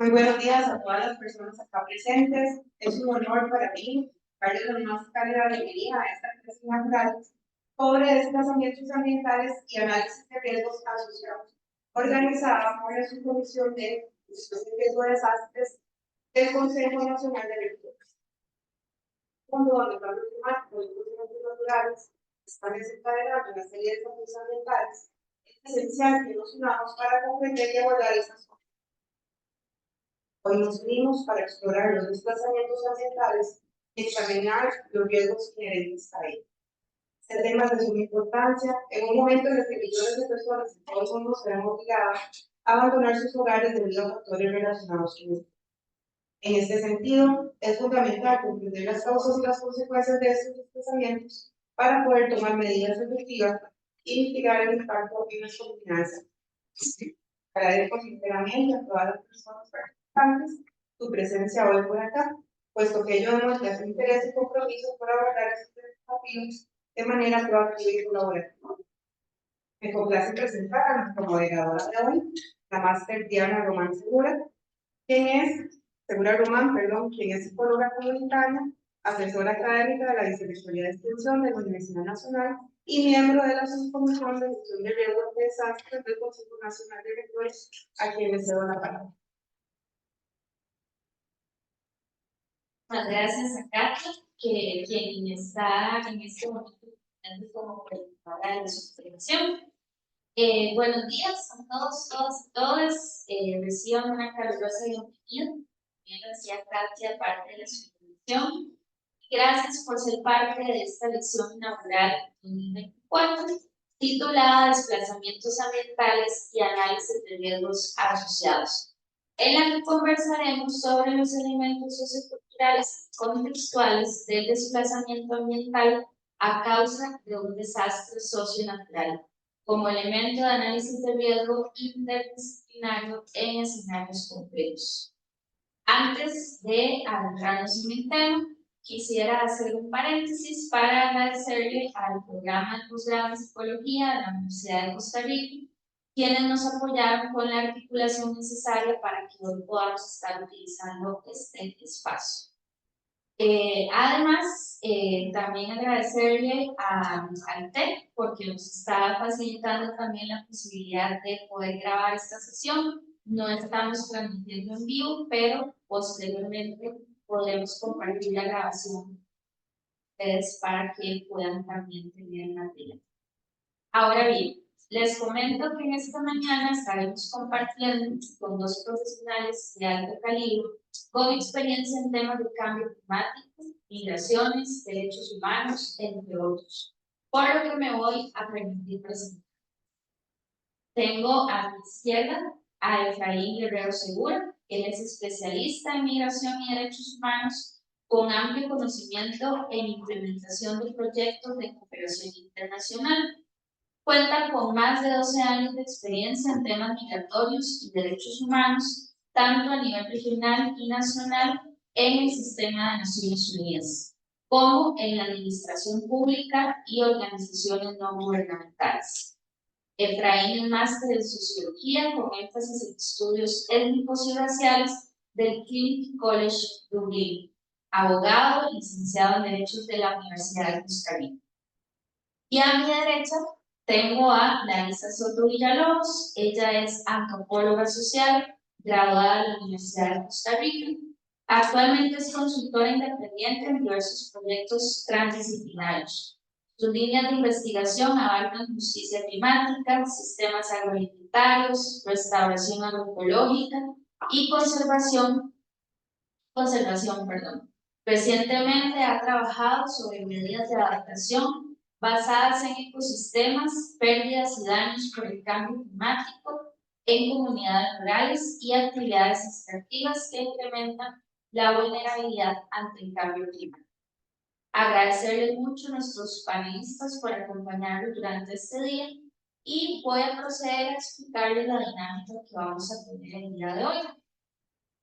Muy buenos días a todas las personas acá presentes. Es un honor para mí darles la más cálida bienvenida a esta clase inaugural sobre desplazamientos ambientales y análisis de riesgos asociados, organizada por la Subcomisión de Gestión de Riesgo de Desastres del Consejo Nacional de Recursos. Cuando el cambio climático y los desastres naturales están desencadenando una serie de desafíos ambientales, es esencial que nos unamos para comprender y abordar estas. Hoy nos unimos para explorar los desplazamientos ambientales y examinar los riesgos inherentes a ellos. Este tema es de suma importancia en un momento en el que millones de personas en todo el mundo se ven obligadas a abandonar sus hogares debido a factores relacionados con esto. En este sentido, es fundamental comprender las causas y las consecuencias de estos desplazamientos para poder tomar medidas efectivas y mitigar el impacto en las comunidades. Agradezco sinceramente a todas las personas participantes su presencia hoy por acá, puesto que ello demuestra su interés y compromiso por abordar estos desafíos de manera proactiva y colaborativa. Me complace presentar a nuestra moderadora de hoy, la máster Diana Román Segura, quien es psicóloga comunitaria, asesora académica de la Vicerrectoría de Extensión de la Universidad Nacional y miembro de la Subcomisión de Gestión de Riesgos de Desastres del Consejo Nacional de Rectores, a quien le cedo la palabra. Muchas gracias a Katia, quien está en este momento como presentada de la subcomisión. Buenos días a todos, todas y todas. Reciban una calurosa bienvenida. Bien decía Katia, parte de la subcomisión. Gracias por ser parte de esta lección inaugural 2024, titulada Desplazamientos ambientales y análisis de riesgos asociados, en la que conversaremos sobre los elementos socioculturales contextuales del desplazamiento ambiental a causa de un desastre socionatural, como elemento de análisis de riesgo interdisciplinario en escenarios concretos. Antes de adentrarnos en el tema, quisiera hacer un paréntesis para agradecerle al programa de posgrado en Psicología de la Universidad de Costa Rica, quienes nos apoyaron con la articulación necesaria para que hoy podamos estar utilizando este espacio. Además, también agradecerle al TEC porque nos está facilitando también la posibilidad de poder grabar esta sesión. No estamos transmitiendo en vivo, pero posteriormente podremos compartir la grabación para que puedan también tener material. Ahora bien, les comento que en esta mañana estaremos compartiendo con dos profesionales de alto calibre con experiencia en temas de cambio climático, migraciones, derechos humanos, entre otros, por lo que me voy a permitir presentar. Tengo a mi izquierda a Efraín Guerrero Segura. Él es especialista en migración y derechos humanos con amplio conocimiento en implementación de proyectos de cooperación internacional. Cuenta con más de 12 años de experiencia en temas migratorios y derechos humanos, tanto a nivel regional y nacional en el sistema de Naciones Unidas, como en la administración pública y organizaciones no gubernamentales. Efraín es máster en Sociología con énfasis en estudios étnicos y raciales del King's College Dublín, abogado y licenciado en Derechos de la Universidad de Costa Rica. Y a mi derecha tengo a Larissa Soto Villalobos. Ella es antropóloga social, graduada de la Universidad de Costa Rica. Actualmente es consultora independiente en diversos proyectos transdisciplinarios. Sus líneas de investigación abarcan justicia climática, sistemas agroalimentarios, restauración agroecológica y conservación. Recientemente ha trabajado sobre medidas de adaptación basadas en ecosistemas, pérdidas y daños por el cambio climático en comunidades rurales y actividades extractivas que incrementan la vulnerabilidad ante el cambio climático. Agradecerles mucho a nuestros panelistas por acompañarnos durante este día y voy a proceder a explicarles la dinámica que vamos a tener el día de hoy.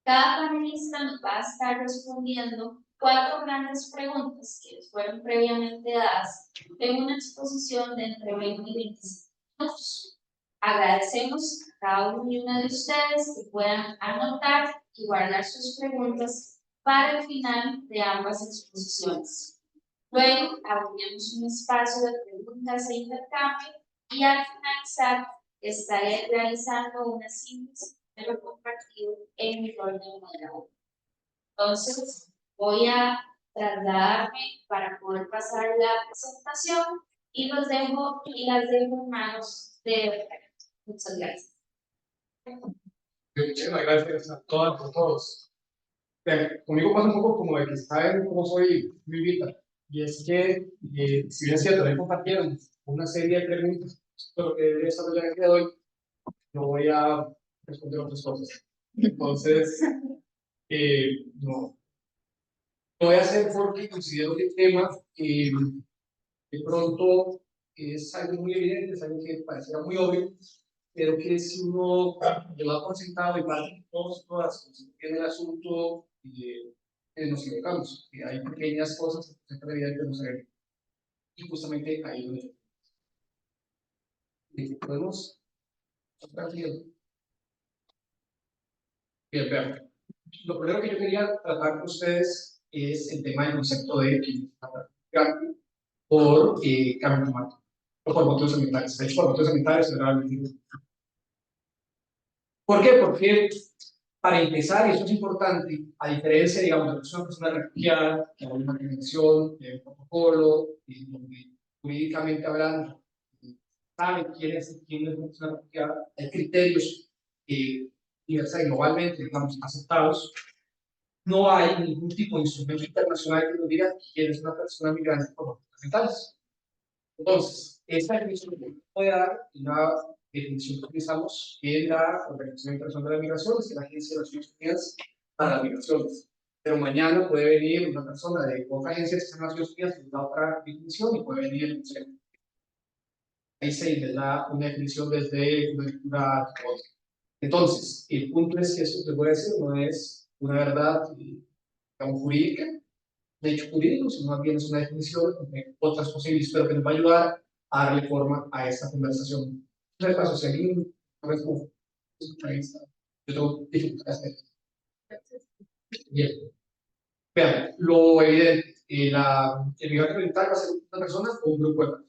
Cada panelista nos va a estar respondiendo 4 grandes preguntas que les fueron previamente dadas en una exposición de entre 20 y 25 minutos. Agradecemos a cada uno y una de ustedes que puedan anotar y guardar sus preguntas para el final de ambas exposiciones. Luego abriremos un espacio de preguntas e intercambio y al finalizar estaré realizando una síntesis de lo compartido en mi rol de moderador. Entonces, voy a trasladarme para poder pasar la presentación y los dejo y las dejo en manos de muchas gracias. Muchísimas gracias a todas y a todos. Bien, conmigo pasa un poco como de que saben cómo soy mi vida. Y es que, si bien es cierto, me compartieron una serie de preguntas sobre lo que debería desarrollar el día de hoy, no voy a responder otras cosas. Entonces, no lo voy a hacer porque considero que el tema de pronto es algo muy evidente, es algo que pareciera muy obvio, pero que si uno lo da por sentado y parte todas, tiene el asunto, nos equivocamos. Hay pequeñas cosas que se deberían conocer. Y justamente ahí es donde podemos estar bien. Bien, vean. Lo primero que yo quería tratar con ustedes es el tema del concepto de cambio por cambio climático, o por motivos ambientales. De hecho, por motivos ambientales, generalmente. ¿Por qué? Porque, para empezar, y eso es importante, a diferencia, digamos, de que es una persona refugiada, que hay una convención, un protocolo, donde jurídicamente hablando, sabe quién es una persona refugiada, hay criterios universales y globalmente, digamos, aceptados. No hay ningún tipo de instrumento internacional que nos diga quién es una persona migrante por motivos ambientales. Entonces, esta definición que puede dar la definición que utilizamos en la Organización Internacional de las Migraciones, que es la Agencia de Naciones Unidas para las Migraciones. Pero mañana puede venir una persona de otra agencia de las Naciones Unidas que da otra definición y puede venir el Consejo. Ahí se da una definición desde una lectura teórica. Entonces, el punto es que esto que voy a decir no es una verdad digamos, jurídica, de hecho jurídico, sino más bien es una definición de otras posibles, pero que nos va a ayudar a darle forma a esta conversación. En el caso, si alguien no es como, yo tengo dificultades. Bien. Vean, lo evidente, el migrante ambiental va a ser una persona o un grupo de personas.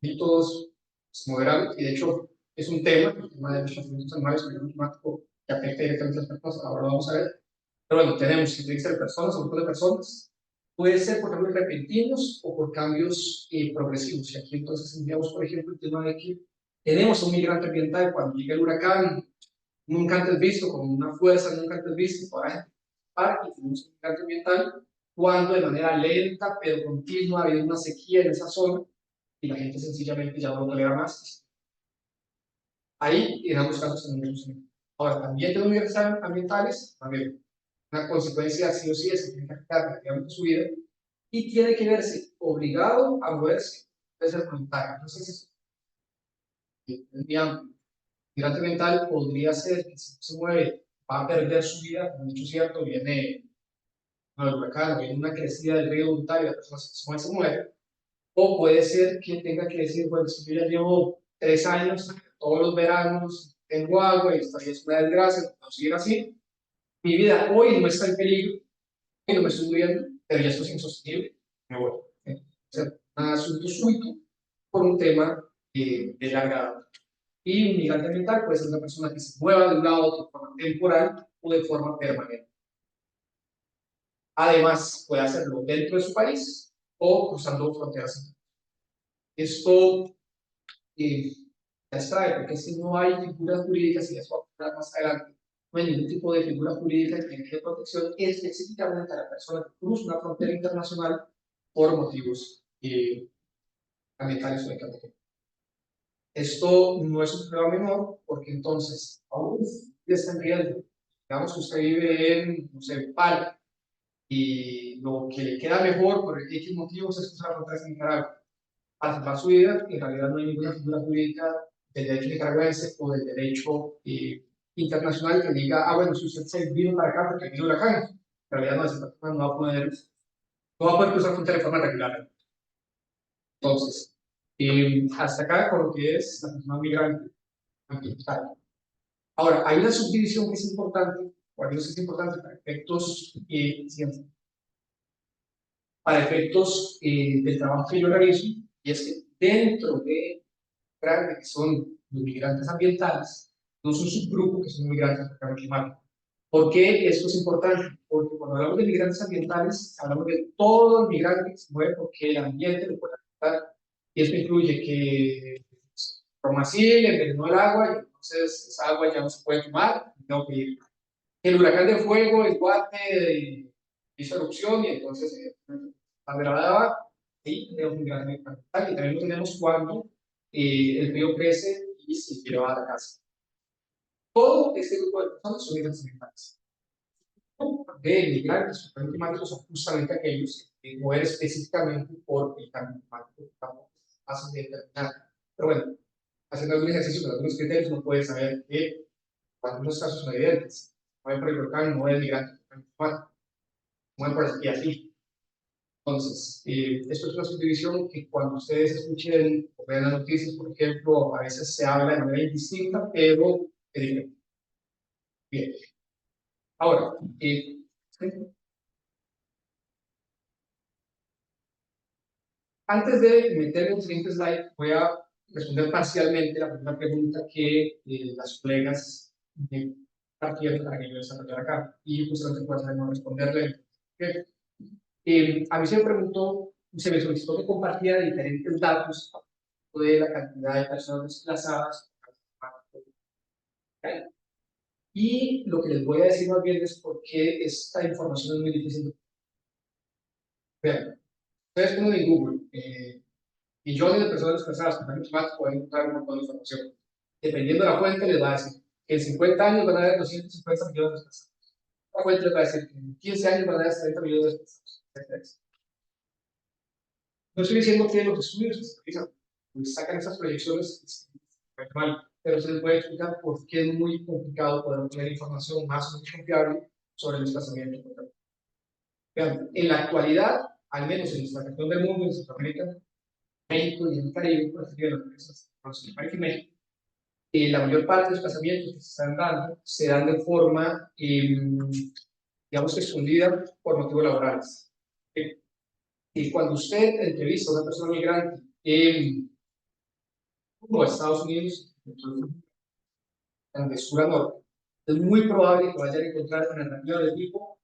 Y todos se moverán, y de hecho es un tema, el tema de los transformaciones animales, el cambio climático, que afecta directamente a las personas, ahora lo vamos a ver. Pero bueno, tenemos que tiene que ser personas o grupos de personas. Puede ser por cambios repentinos o por cambios progresivos. Y aquí entonces tendríamos, por ejemplo, el tema de que tenemos un migrante ambiental cuando llega el huracán, nunca antes visto, con una fuerza nunca antes vista, para y tenemos un migrante ambiental cuando de manera lenta pero continua ha habido una sequía en esa zona y la gente sencillamente ya no lo tolera más. Ahí, en ambos casos, tenemos un. Ahora, también tenemos migraciones ambientales, también una consecuencia sí o sí es que tiene que afectar prácticamente su vida y tiene que verse obligado a moverse desde el voluntario. Entonces, el migrante ambiental podría ser que si se mueve va a perder su vida, como dicho cierto, viene el huracán, viene una crecida del río voluntario, la persona se muere, o puede ser que tenga que decir, bueno, si yo ya llevo 3 años, todos los veranos tengo agua y esta es una desgracia, no seguir así, mi vida hoy no está en peligro, y no me estoy muriendo, pero ya esto es insostenible, me voy. O sea, un asunto súbito por un tema de larga data. Y un migrante ambiental puede ser una persona que se mueva de un lado a otro de forma temporal o de forma permanente. Además, puede hacerlo dentro de su país o cruzando fronteras. Esto las trae, porque si no hay figuras jurídicas, y eso va a hablar más adelante, no hay ningún tipo de figura jurídica que tenga protección específicamente a la persona que cruza una frontera internacional por motivos ambientales o de categoría. Esto no es un problema menor, porque entonces, aún está en riesgo. Digamos que usted vive en, no sé, Pal, y lo que le queda mejor por X motivos es cruzar la frontera en Nicaragua. Para salvar su vida, en realidad no hay ninguna figura jurídica del derecho nicaragüense o del derecho internacional que diga, ah, bueno, si usted se vino para acá porque vino la calle, en realidad no, esa persona no va a poder cruzar frontera de forma regular. Entonces, Hasta acá con lo que es la persona migrante ambiental. Ahora, hay una subdivisión que es importante, o al menos es importante para efectos, del trabajo que yo realizo, y es que dentro de grandes que son los migrantes ambientales, no es un subgrupo que son migrantes por cambio climático. ¿Por qué esto es importante? Porque cuando hablamos de migrantes ambientales, hablamos de todo el migrante que se mueve porque el ambiente lo puede afectar. Y esto incluye que Romacil envenenó el agua y entonces esa agua ya no se puede tomar, tengo que ir. El huracán de fuego, el Guate, hizo erupción y entonces la grabada y tenemos un gran ambiental. Y también lo tenemos cuando el río crece y se lleva a la casa. Todo este grupo de personas son migrantes ambientales. De migrantes o cambio climático son justamente aquellos que mueren específicamente por el cambio climático, tampoco es fácil de determinar. Pero bueno, haciendo algún ejercicio con algunos criterios, uno puede saber que cuando unos casos son evidentes, mueren por el volcán, mueren migrantes por el cambio climático, mueren por aquí y así. Entonces, esto es una subdivisión que cuando ustedes escuchen o vean las noticias, por ejemplo, a veces se habla de manera indistinta, pero bien. Ahora, antes de meterme en el siguiente slide, voy a responder parcialmente la primera pregunta que las colegas me partieron para que yo desarrollara acá. Y justamente puedo saber no responderle. A mí se me preguntó, se me solicitó que compartiera diferentes datos de la cantidad de personas desplazadas. Y lo que les voy a decir más bien es por qué esta información es muy difícil de ver. Ustedes ponen en Google millones de personas desplazadas con cambio climático, pueden encontrar un montón de información. Dependiendo de la fuente, les va a decir que en 50 años van a haber 250 millones de desplazados. La fuente les va a decir que en 15 años van a haber 70 millones de desplazados. No estoy diciendo que los estudios que se realizan pues, sacan esas proyecciones mal, pero se les puede explicar por qué es muy complicado poder obtener información más o menos confiable sobre el desplazamiento. Vean, en la actualidad, al menos en nuestra región del mundo, en Centroamérica, México y en el Caribe, por así decirlo, en México, la mayor parte de los desplazamientos que se están dando se dan de forma, digamos que escondida por motivos laborales. Y cuando usted entrevista a una persona migrante como Estados Unidos, de sur a norte, es muy probable que vayan a encontrar una narrativa del tipo: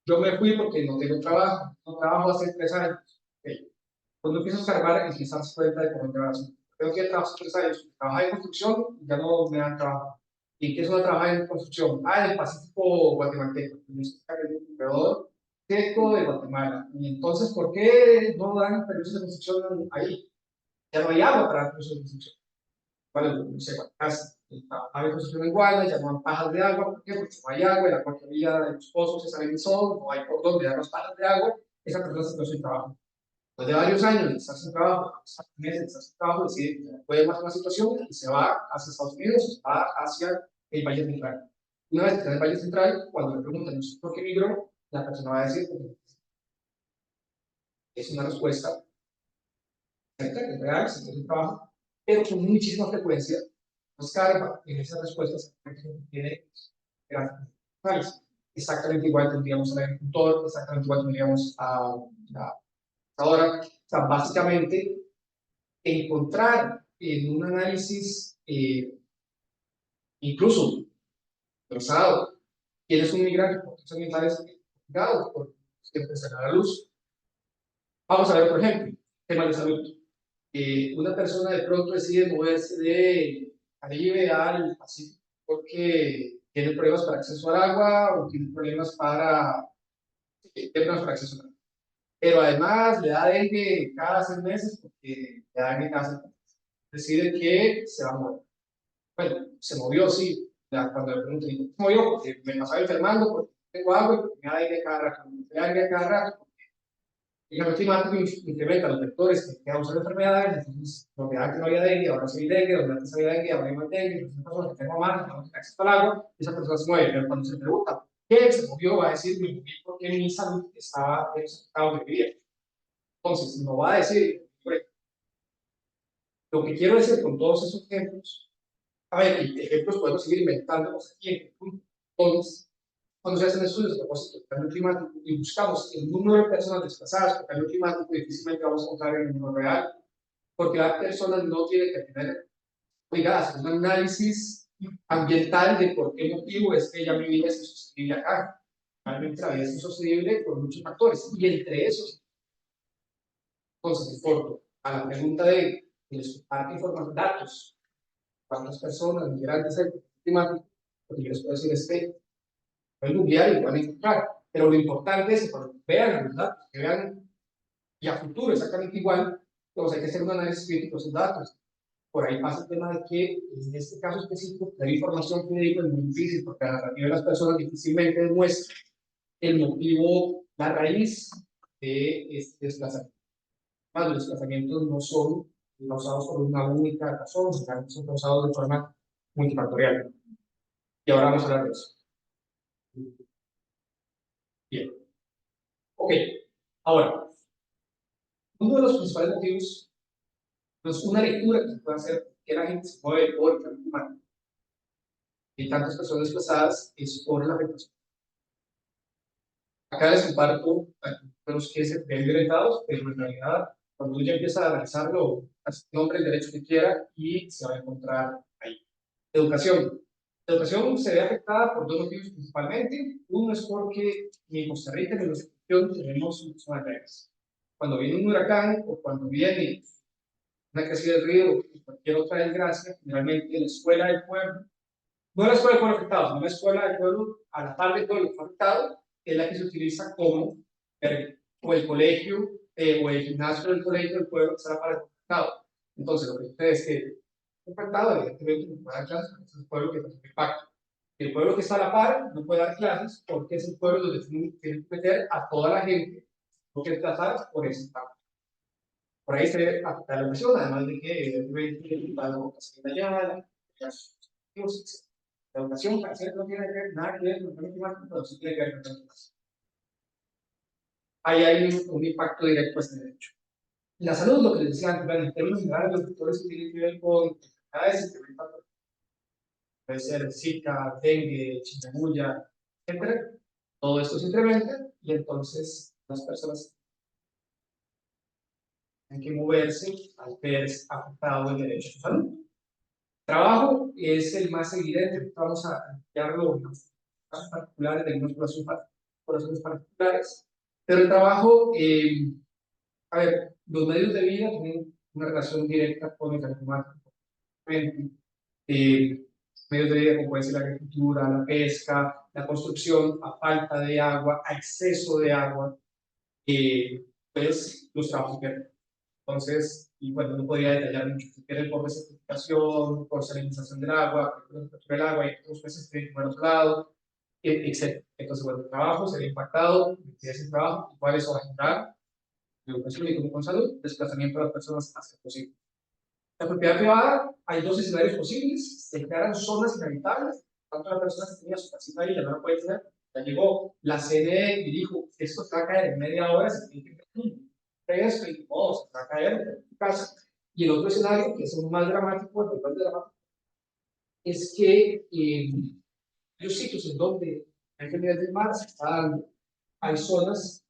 yo me fui porque no tengo trabajo, no trabajo hace 3 años. Okay. Cuando empiezo a observar, empiezo a darse cuenta de cómo te va a hacer. Tengo que trabajar 3 años, trabajar en construcción y ya no me dan trabajo. ¿Y qué es una trabajar en construcción? En el Pacífico guatemalteco, en un corredor seco de Guatemala. Y entonces, ¿por qué no dan permisos de construcción ahí? Ya no hay agua para dar permisos de construcción. Bueno, no sé, trabajaba en construcción en Guadalajara, llamaban pajas de agua. ¿Por qué? Porque no hay agua, en la porquería de los pozos se sale el sol, no hay por dónde dar las pajas de agua, esa persona se quedó sin trabajo. Después de varios años de estar sin trabajo, meses de estar sin trabajo, decide que no puede más con la situación y se va hacia Estados Unidos, va hacia el Valle Central. Una vez que está en el Valle Central, cuando le preguntan por qué migró, la persona va a decir que es una respuesta cierta, que es real, se tiene trabajo, pero con muchísima frecuencia nos carga en esas respuestas tiene grandes. Exactamente igual tendríamos al agricultor, exactamente igual tendríamos a ahora, o sea, básicamente encontrar en un análisis incluso cruzado quién es un migrante por razones ambientales complicado porque siempre se da a la luz. Vamos a ver, por ejemplo, temas de salud. Una persona de pronto decide moverse de Caribe al Pacífico porque tiene problemas para acceso al agua o tiene problemas para acceso al agua. Pero además le da dengue cada 6 meses porque le da dengue cada 6 meses. Decide que se va a mover. Bueno, se movió, sí. Ya, cuando le pregunté, ¿se movió? Porque me pasaba enfermando, porque tengo agua y porque me da dengue cada rato. Me da dengue cada rato. Y el climático incrementa los vectores que causan enfermedades, entonces, donde antes no había dengue, ahora sí hay dengue, donde antes había dengue, ahora hay más dengue, entonces, una persona que tengo más, que no tiene acceso al agua, esa persona se mueve. Pero cuando se pregunta, ¿qué se movió? Va a decir, me moví porque mi salud estaba en ese estado de vivir. Entonces, no va a decir, Lo que quiero decir con todos esos ejemplos, a ver, y ejemplos podemos seguir inventándolos aquí. Entonces, cuando se hacen estudios a propósito del cambio climático y buscamos el número de personas desplazadas por cambio climático, difícilmente vamos a encontrar el número real, porque las personas no tienen que tener obligadas un análisis ambiental de por qué motivo es que ella vivía es insostenible acá. Realmente la vida es insostenible por muchos factores, y entre esos, entonces, de acuerdo a la pregunta de les comparte información, datos, cuántas personas migrantes hay por cambio climático, lo que yo les puedo decir es que pueden googlear y van a encontrar, pero lo importante es que cuando vean los datos, que vean y a futuro exactamente igual, entonces hay que hacer un análisis crítico de esos datos. Por ahí pasa el tema de que en este caso específico, la información que digo es muy difícil porque la narrativa de las personas difícilmente demuestra el motivo, la raíz de este desplazamiento. Más los desplazamientos no son causados por una única razón, sino son causados de forma multifactorial. Y ahora vamos a hablar de eso. Bien. Ok. Ahora, uno de los principales motivos, pues una lectura que se puede hacer que la gente se mueve por el cambio climático y tantas personas desplazadas es por la afectación. Acá les comparto los que se ven violentados, pero en realidad, cuando uno ya empieza a analizarlo, nombre el derecho que quiera y se va a encontrar ahí. Educación. La educación se ve afectada por dos motivos principalmente. Uno es porque ni en Costa Rica ni en nuestra región tenemos zonas verdes. Cuando viene un huracán o cuando viene una crecida del río o cualquier otra desgracia, generalmente la escuela del pueblo, no la escuela del pueblo afectado, sino la escuela del pueblo a la par del pueblo afectado, es la que se utiliza como o el colegio o el gimnasio del colegio del pueblo que está para el afectado. Entonces, lo que ustedes es que el afectado, evidentemente, no puede dar clases, porque es el pueblo que tiene impacto. El pueblo que está a la par no puede dar clases porque es el pueblo donde tienen que meter a toda la gente que desplazar por ese impacto. Por ahí se ve afectada la educación, además de que evidentemente va la vocación de allá, la educación parece que no tiene nada que ver con el cambio climático, pero sí tiene que ver con el climático. Ahí hay un impacto directo a este derecho. La salud, lo que les decía antes, en términos generales, los factores que tienen que ver con enfermedades incrementan, puede ser Zika, dengue, chikungunya, etc. Todo esto se incrementa y entonces las personas tienen que moverse al ver afectado el derecho a su salud. Trabajo es el más evidente, vamos a ampliarlo en los casos particulares de algunas poblaciones particulares, pero el trabajo, a ver, los medios de vida tienen una relación directa con el cambio climático. Medios de vida como puede ser la agricultura, la pesca, la construcción, a falta de agua, a exceso de agua, pues los trabajos pierden. Entonces, y bueno, no podría detallar mucho, se pierde por desertificación, por salinización del agua, por temperatura del agua, y otros peces que por otro lado, etc. Entonces, bueno, el trabajo se ve impactado, si es el trabajo, igual eso va a generar educación y como con salud, desplazamiento de las personas hasta posible. La propiedad privada, hay dos escenarios posibles, se declaran zonas inhabitables, tanto la persona que tenía su casita ahí ya no la puede tener, ya llegó la CNE y dijo, esto se va a caer en media hora, se tiene que esto y todo, se va a caer en tu casa. Y el otro escenario, que es un más dramático, el más dramático, es que hay sitios en donde hay nivel del mar se está dando, hay zonas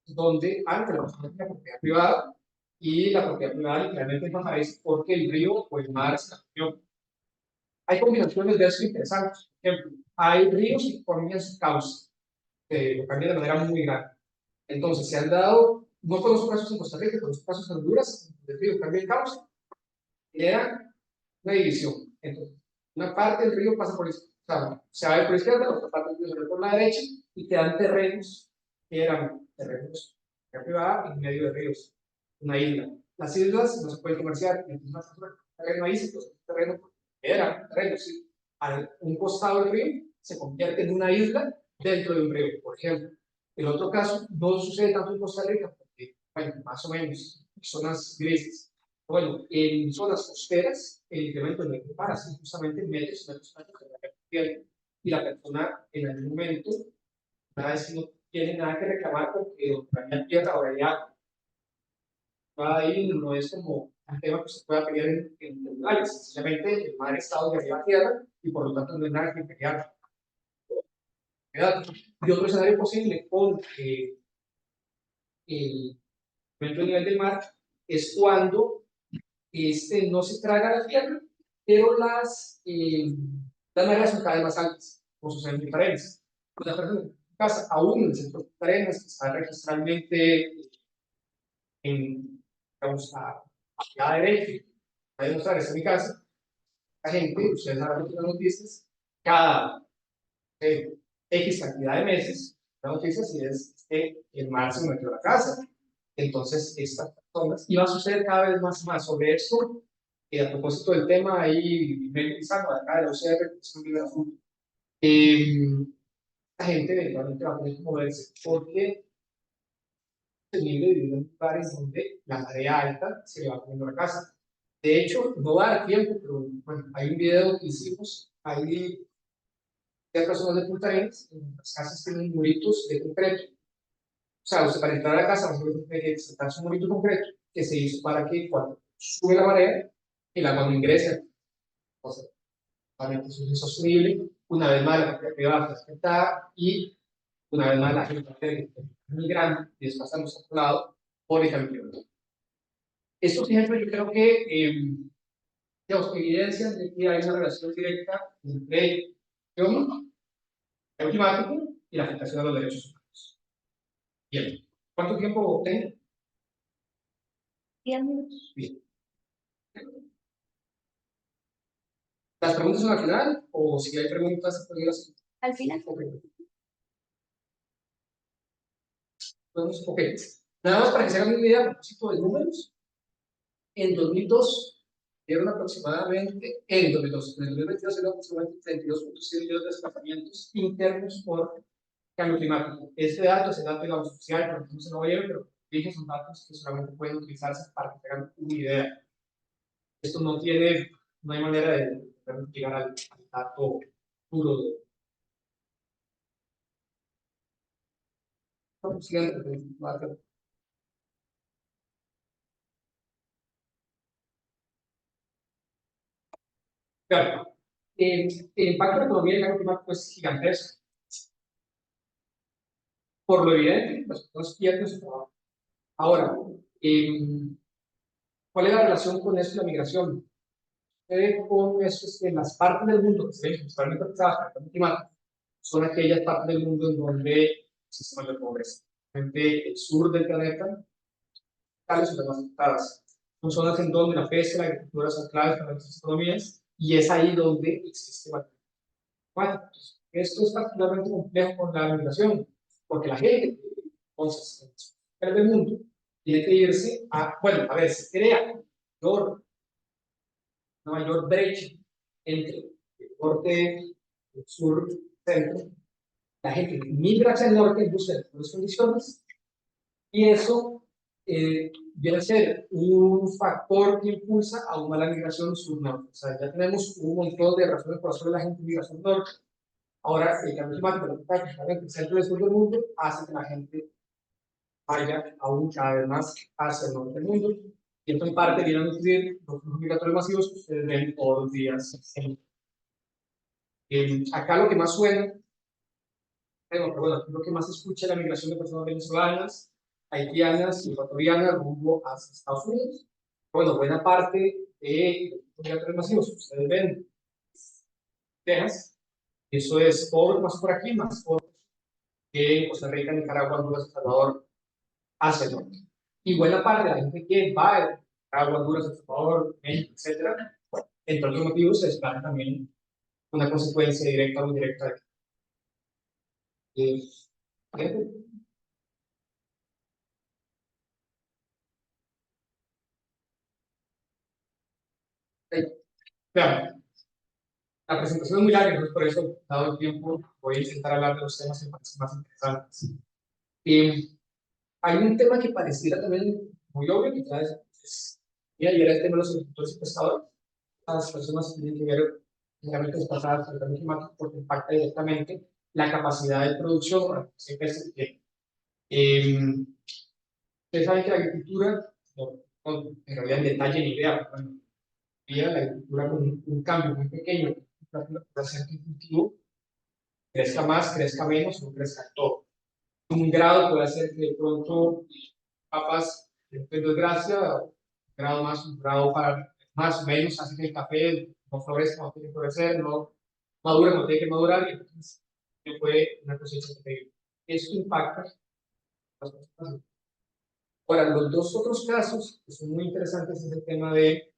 donde antes la persona tenía propiedad privada y la propiedad privada literalmente desaparece porque el río o el mar se cambió. Hay combinaciones de eso interesantes. Por ejemplo, hay ríos que cambian su cauce, lo cambian de manera muy grande. Entonces, se han dado, no conozco casos en Costa Rica, conozco casos en Honduras, el río cambia el cauce, era una división. Entonces, una parte del río pasa por izquierda, se va por izquierda, la otra parte del río se va por la derecha y quedan terrenos que eran terrenos de privada en medio de ríos, una isla. Las islas no se pueden comerciar, entonces una persona que terreno ahí, pues terreno era terreno, sí. A un costado del río se convierte en una isla dentro de un río, por ejemplo. El otro caso no sucede tanto en Costa Rica, porque, bueno, más o menos, zonas grises. Bueno, en zonas costeras, el incremento no para, sí, justamente metros de la piel, y la persona en algún momento, una vez que no tiene nada que reclamar porque donde había tierra ahora hay agua. Va ahí, no es como un tema que se pueda pelear en tribunales. Sencillamente, el mar está donde había la tierra y por lo tanto no hay nada que pelear. Y otro escenario posible con el aumento del nivel del mar es cuando no se traga la tierra, pero las mareas son cada vez más altas, como sucede en Punta Arenas. Una persona en casa, aún en el centro de Punta Arenas, que está registralmente en, digamos, a derecho, voy a demostrar, esta es mi casa, la gente, ustedes saben las noticias, cada X cantidad de meses, la noticia si es que el mar se metió a la casa. Entonces, estas personas, y va a suceder cada vez más y más sobre esto, y a propósito del tema, ahí me pensando acá de la UCR, que es un primer asunto, la gente eventualmente va a tener que moverse porque es libre de vivir en lugares donde la marea alta se le va poniendo la casa. De hecho, no va a dar tiempo, pero bueno, hay un video que hicimos, hay ciertas zonas de Punta Arenas, en las casas tienen muritos de concreto. O sea, usted para entrar a la casa, usted tiene que sentarse un murito concreto que se hizo para que cuando sube la marea, el agua no ingrese. O sea, obviamente eso es insostenible. Una vez más, la propiedad privada está afectada y una vez más, la gente es muy grande y desplazamos a otro lado por el cambio climático. Estos ejemplos yo creo que digamos, evidencian de que hay una relación directa entre el cambio climático y la afectación a los derechos humanos. Bien, ¿cuánto tiempo tengo? 10 minutos. Bien. ¿Las preguntas son al final? O si hay preguntas, podrías. Al final. Ok. Nada más para que se hagan una idea a propósito de números. En 2002, dieron aproximadamente, en 2002, en el 2022 eran aproximadamente 32.6 millones de desplazamientos internos por cambio climático. Este dato es el dato, digamos, oficial, pero no se lo voy a ver, pero dije, son datos que solamente pueden utilizarse para que tengan una idea. Esto no tiene, no hay manera de llegar al dato puro de. Siguiente, claro, el impacto de la economía del cambio climático es gigantesco. Por lo evidente, las personas pierden su trabajo. Ahora, ¿cuál es la relación con esto y la migración? Con esto es que en las partes del mundo que se ven principalmente afectadas por el cambio climático son aquellas partes del mundo en donde existe mayor pobreza. El sur del planeta, tales son las más afectadas. Son zonas en donde la pesca y la agricultura son claves para nuestras economías y es ahí donde existe mayor pobreza. Esto es particularmente complejo con la migración, porque la gente, entonces, en el mundo, tiene que irse a, bueno, a ver, se crea una mayor brecha entre el norte, el sur, el centro. La gente migra hacia el norte en busca de mejores condiciones y eso viene a ser un factor que impulsa aún más la migración sur-norte. O sea, ya tenemos un montón de razones por las cuales la gente migra sur-norte. Ahora, el cambio climático, prácticamente el centro y el sur del mundo, hace que la gente vaya aún cada vez más hacia el norte del mundo. Y esto en parte viene a nutrir los flujos migratorios masivos que ustedes ven todos los días. Acá lo que más suena, pero bueno, aquí lo que más se escucha es la migración de personas venezolanas, haitianas y ecuatorianas rumbo hacia Estados Unidos. Bueno, buena parte de los flujos migratorios masivos que ustedes ven, Texas, eso es todo más por aquí, más por Costa Rica, Nicaragua, Honduras, El Salvador, hacia el norte. Y buena parte de la gente que va a Nicaragua, Honduras, El Salvador, México, etc., entre otros motivos, se desplaza también una consecuencia directa o indirecta de claro, la presentación es muy larga, entonces por eso, dado el tiempo, voy a intentar hablar de los temas que me parecen más interesantes. Hay un tema que pareciera también muy obvio, que y ayer era el tema de los agricultores y pescadores. Las personas que tienen que ver generalmente desplazadas por el cambio climático porque impacta directamente la capacidad de producción para que se tiene. Ustedes saben que la agricultura, en realidad en detalle ni idea, pero bueno, la agricultura con un cambio muy pequeño, puede hacer que el cultivo crezca más, crezca menos o crezca todo. Un grado puede hacer que de pronto papas, de desgracia, un grado más, un grado para más o menos, hace que el café no florezca, no tiene que florecer, no madura, no tiene que madurar, y entonces puede una cosecha terrible. Eso impacta las cosas. Ahora, los dos otros casos que son muy interesantes es el tema de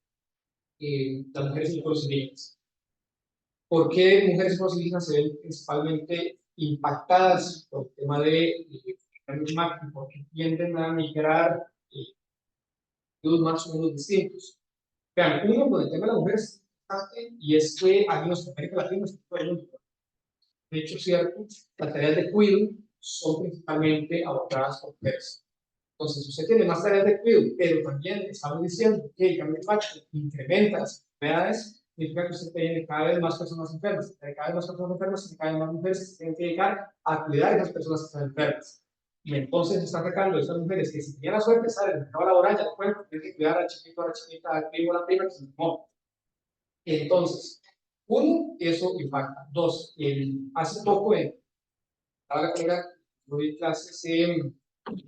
las mujeres y los indígenas. ¿Por qué mujeres y pueblos indígenas se ven principalmente impactadas por el tema de cambio climático? Porque tienden a migrar más o menos distintos. Vean, uno con el tema de las mujeres, y es que aquí en América Latina, de hecho, es cierto, las tareas de cuidado son principalmente abordadas por mujeres. Entonces, usted tiene más tareas de cuidado, pero también estamos diciendo que el cambio climático incrementa las enfermedades, significa que usted tiene cada vez más personas enfermas, cada vez más personas enfermas y cada vez más mujeres que se tienen que dedicar a cuidar a esas personas que están enfermas. Y entonces se están sacando esas mujeres que si tenían la suerte de estar en el mercado laboral, ya no pueden tener que cuidar al chiquito, a la chiquita, al primo, a la prima que se enfermó. Entonces, uno, eso impacta. Dos, hace poco, estaba la colega, yo di clases en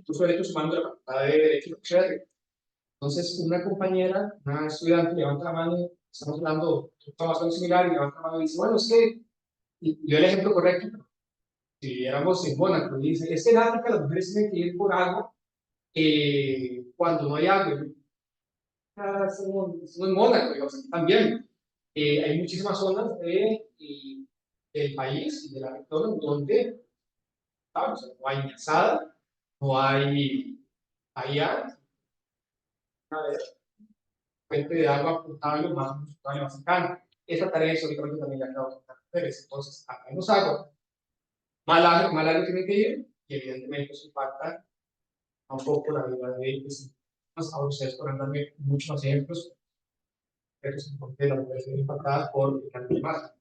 curso de Derechos Humanos de la Facultad de Derecho de Chile. Entonces, una compañera, una estudiante, levanta la mano, estamos hablando de un trabajo similar, y levanta la mano y dice, bueno, es que, y dio el ejemplo correcto, pero si viéramos en Mónaco, y dice, es que en África las mujeres tienen que ir por agua cuando no hay agua. Eso no es Mónaco, digamos, aquí también. Hay muchísimas zonas del país y de la región donde, ¿sabes? O sea, no hay calzada, no hay agua, fuente de agua potable más cercana. Esa tarea históricamente también la acabo de las mujeres. Entonces, a menos agua, mal agua tiene que ir, y evidentemente eso impacta un poco la vida de ellos. Ahora ustedes podrán darme muchos más ejemplos, pero es importante las mujeres son impactadas por el cambio climático.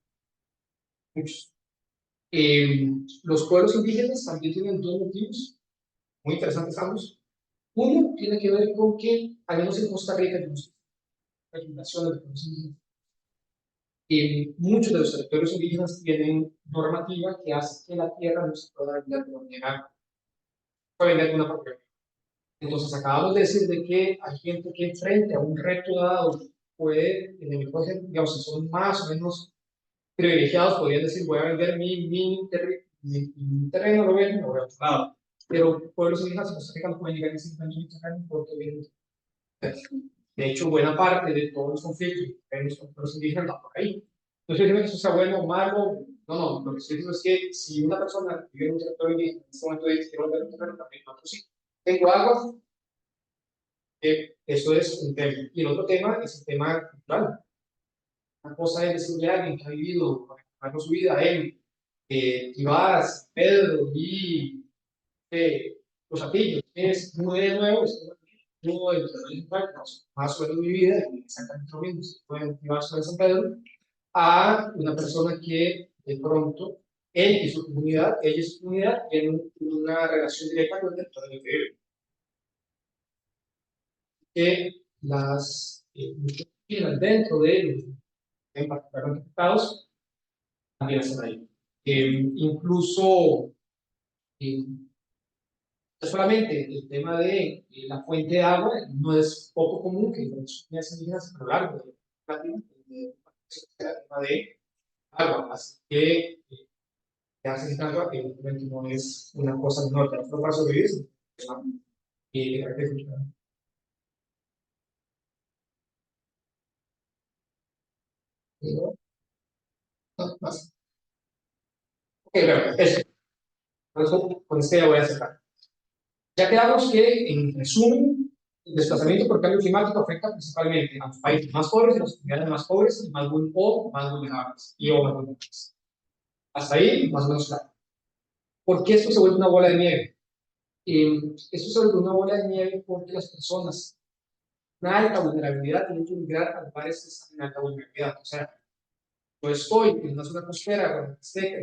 Muchos. Los pueblos indígenas también tienen dos motivos muy interesantes ambos. Uno tiene que ver con que, al menos en Costa Rica, tenemos regulaciones de pueblos indígenas. Muchos de los territorios indígenas tienen normativa que hace que la tierra no se pueda vender de manera, puede vender de una propiedad. Entonces, acabamos de decir de que hay gente que frente a un reto dado puede, en el mejor, digamos, si son más o menos privilegiados, podrían decir, voy a vender mi terreno, lo vendo, lo voy a otro lado. Pero pueblos indígenas en Costa Rica no pueden llegar a ese terreno porque vienen. De hecho, buena parte de todos los conflictos que tenemos con pueblos indígenas va por ahí. No estoy diciendo que eso sea bueno o malo, no, lo que estoy diciendo es que si una persona vive en un territorio indígena, en este momento dice, quiero vender un terreno, también nosotros sí. Tengo agua, eso es un tema. Y el otro tema es el tema cultural. Una cosa es decirle a alguien que ha vivido toda su vida en Tibás, Pedro y Los Atillos, es muy de nuevo, es uno de los impactos más o menos mi vida, y exactamente lo mismo, si pueden Tibás de San Pedro, a una persona que de pronto él y su comunidad, ella y su comunidad tienen una relación directa con el territorio que vive. Que las muchas dentro de ellos, en particular los diputados, también están ahí. Incluso, no solamente el tema de la fuente de agua, no es poco común que las comunidades indígenas a lo largo de la el tema de agua, así que quedarse sin agua evidentemente no es una cosa menor, pero para sobrevivir, y no, más. Ok, bueno, eso. Con esto ya voy a cerrar. Ya quedamos que, en resumen, el desplazamiento por cambio climático afecta principalmente a los países más pobres y a las comunidades más pobres y más vulnerables o más vulnerables. Hasta ahí, más o menos claro. ¿Por qué esto se vuelve una bola de nieve? Esto se vuelve una bola de nieve porque las personas con alta vulnerabilidad tienen que migrar a lugares que están en alta vulnerabilidad. O sea, yo estoy en una zona costera,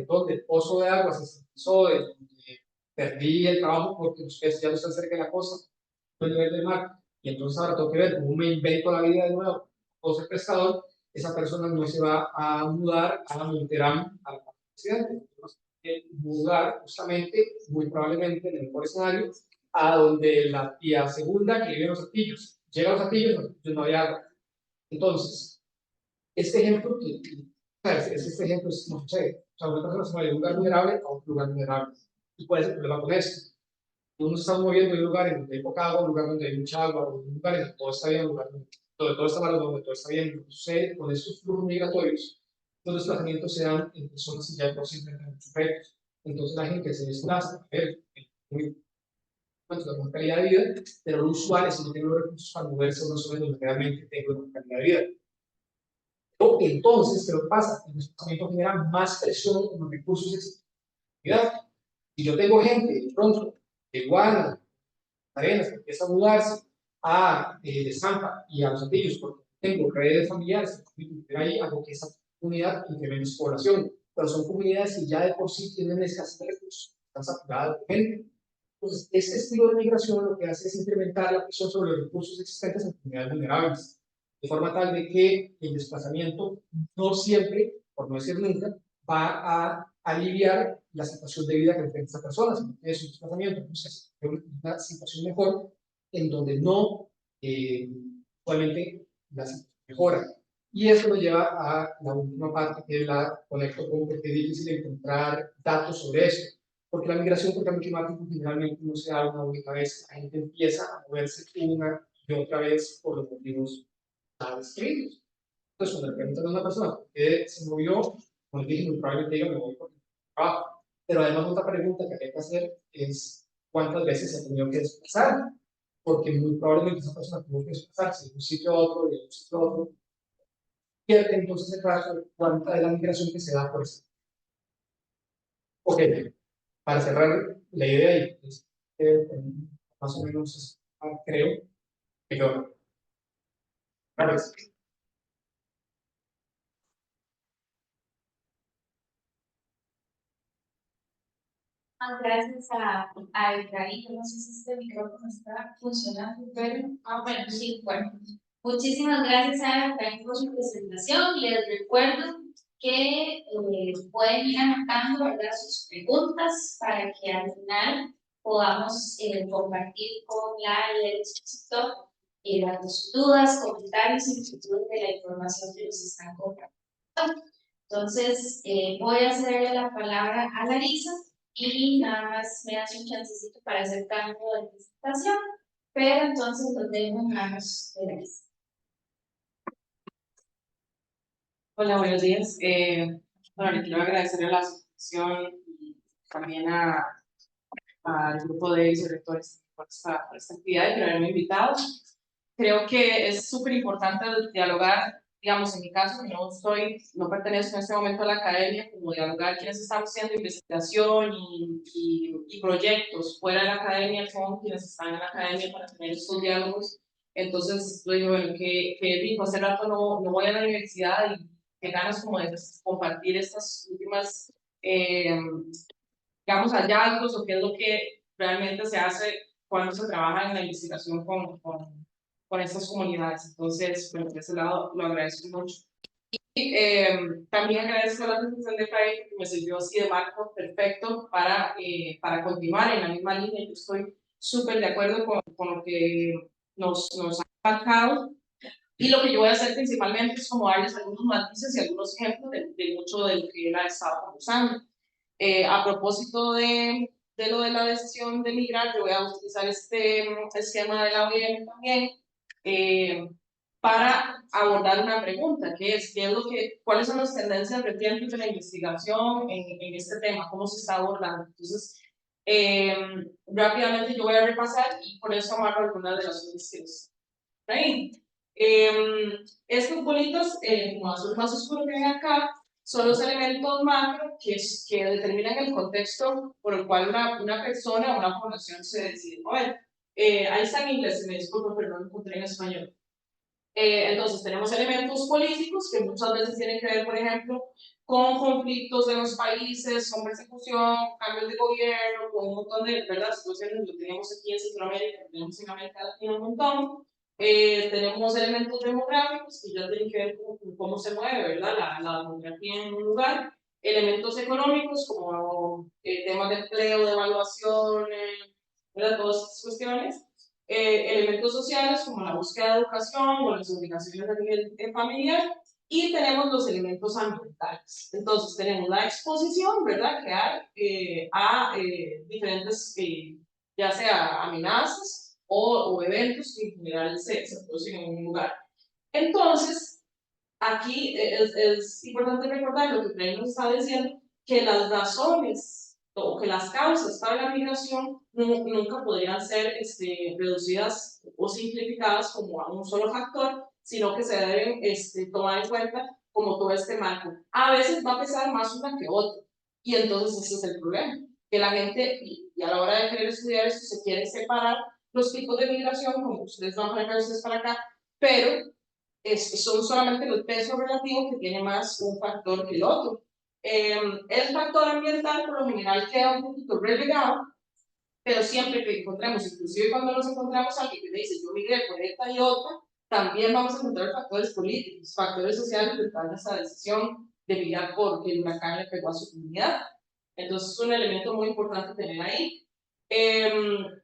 donde el pozo de agua se estabilizó, donde perdí el trabajo porque los peces ya no están cerca de la costa, el nivel del mar. y entonces ahora tengo que ver cómo me invento la vida de nuevo, o ser pescador, esa persona no se va a mudar a Monterrey, a la universidad, mudar justamente, muy probablemente, en el mejor escenario, a donde la tía segunda que vive en los Atillos. Llega a los Atillos, no hay agua. Entonces, este ejemplo, este ejemplo es como sucede. O sea, una persona se va de un lugar vulnerable a un lugar vulnerable. ¿Y cuál es el problema con esto? Uno se está moviendo de un lugar en donde hay poca agua, un lugar donde hay mucha agua, un lugar en donde todo está bien, un lugar donde todo está mal, donde todo está bien. Lo que sucede con estos flujos migratorios, los desplazamientos se dan en personas que ya de por sí enfrentan muchos retos. Entonces la gente se desplaza a ver una calidad de vida, pero lo usual es que no tengo los recursos para moverse a una zona donde realmente tengo una calidad de vida. Entonces, ¿qué pasa? El desplazamiento genera más presión en los recursos de actividad. Si yo tengo gente, de pronto, de Guana, Arenas, que empieza a mudarse a de Zampa y a los Antillos, porque tengo redes familiares, que ahí hago que esa comunidad incremente su población, pero son comunidades que ya de por sí tienen escasez de recursos, están saturadas de gente. Entonces, este estilo de migración lo que hace es incrementar la presión sobre los recursos existentes en comunidades vulnerables, de forma tal de que el desplazamiento no siempre, por no decir nunca, va a aliviar la situación de vida que enfrenta esta persona, sino que es un desplazamiento, entonces, una situación mejor en donde no solamente la situación mejora. Y eso nos lleva a la última parte que la conecto con porque es difícil encontrar datos sobre eso. Porque la migración por cambio climático generalmente no se da una única vez. La gente empieza a moverse una y otra vez por los motivos descritos. Entonces, cuando le preguntan a una persona por qué se movió, como dije, muy probablemente diga, me voy por el trabajo. Pero además, otra pregunta que hay que hacer es cuántas veces se ha tenido que desplazar. Porque muy probablemente esa persona tuvo que desplazarse de un sitio a otro, de un sitio a otro. Pierde entonces el caso de cuánta de la migración que se da por eso. Ok, para cerrar la idea, y pues, más o menos creo que yo. Gracias. Gracias a Efraín, yo no sé si este micrófono está funcionando, pero, bueno, sí, bueno. Muchísimas gracias a Efraín por su presentación. Les recuerdo que pueden ir anotando, ¿verdad?, sus preguntas para que al final podamos compartir con el expositor sus dudas, comentarios y inquietudes de la información que nos están compartiendo. Entonces, voy a cederle la palabra a Larisa y nada más me hace un chancecito para hacer cambio de presentación, pero entonces lo dejo en manos de Larisa. Hola, buenos días. Bueno, le quiero agradecer a la asociación y también al grupo de vicerrectores por esta actividad y por haberme invitado. Creo que es súper importante dialogar, digamos, en mi caso, que no pertenezco en este momento a la academia, como dialogar quienes estamos haciendo investigación y proyectos fuera de la academia, son quienes están en la academia para tener estos diálogos. Entonces, yo digo, bueno, que dijo, hace rato no voy a la universidad y qué ganas como de compartir estas últimas, digamos, hallazgos o qué es lo que realmente se hace cuando se trabaja en la investigación con estas comunidades. Entonces, bueno, por ese lado lo agradezco mucho. Y también agradezco la presentación de Efraín, que me sirvió así de marco perfecto para continuar en la misma línea. Yo estoy súper de acuerdo con lo que nos ha marcado. Y lo que yo voy a hacer principalmente es como darles algunos matices y algunos ejemplos de mucho de lo que él ha estado usando. A propósito de lo de la decisión de migrar, yo voy a utilizar este esquema de la OIM también para abordar una pregunta, que es, ¿cuáles son las tendencias recientes de la investigación en este tema? ¿Cómo se está abordando? Entonces, rápidamente yo voy a repasar y por eso amarro algunas de las cuestiones. Ahí. Estos bolitos, como azul más oscuro que ven acá, son los elementos macro que determinan el contexto por el cual una persona o una población se decide mover. Ahí está en inglés, me disculpo, pero no lo encontré en español. Entonces tenemos elementos políticos que muchas veces tienen que ver, por ejemplo, con conflictos de los países, con persecución, cambios de gobierno, con un montón de, ¿verdad?, situaciones, lo tenemos aquí en Centroamérica, lo tenemos en América Latina un montón. Tenemos elementos demográficos que ya tienen que ver con cómo se mueve, ¿verdad? La demografía en un lugar. Elementos económicos como temas de empleo, de evaluación, ¿verdad? Todas estas cuestiones. Elementos sociales como la búsqueda de educación o las obligaciones a nivel familiar. Y tenemos los elementos ambientales. Entonces tenemos la exposición, ¿verdad? Que hay a diferentes, ya sea amenazas o eventos que en general se producen en un lugar. Entonces, aquí es importante recordar lo que Fred nos está diciendo, que las razones o que las causas para la migración nunca podrían ser reducidas o simplificadas como a un solo factor, sino que se deben tomar en cuenta como todo este marco. A veces va a pesar más una que otra, y entonces ese es el problema, que la gente, y a la hora de querer estudiar esto, se quiere separar los tipos de migración, como ustedes van a poner ustedes para acá, pero son solamente el peso relativo que tiene más un factor que el otro. El factor ambiental por lo general queda un poquito relegado, pero siempre que encontremos, inclusive cuando nos encontramos a alguien que dice yo migré por esta y otra, también vamos a encontrar factores políticos, factores sociales detrás de esa decisión de migrar porque el huracán le pegó a su comunidad. Entonces es un elemento muy importante tener ahí.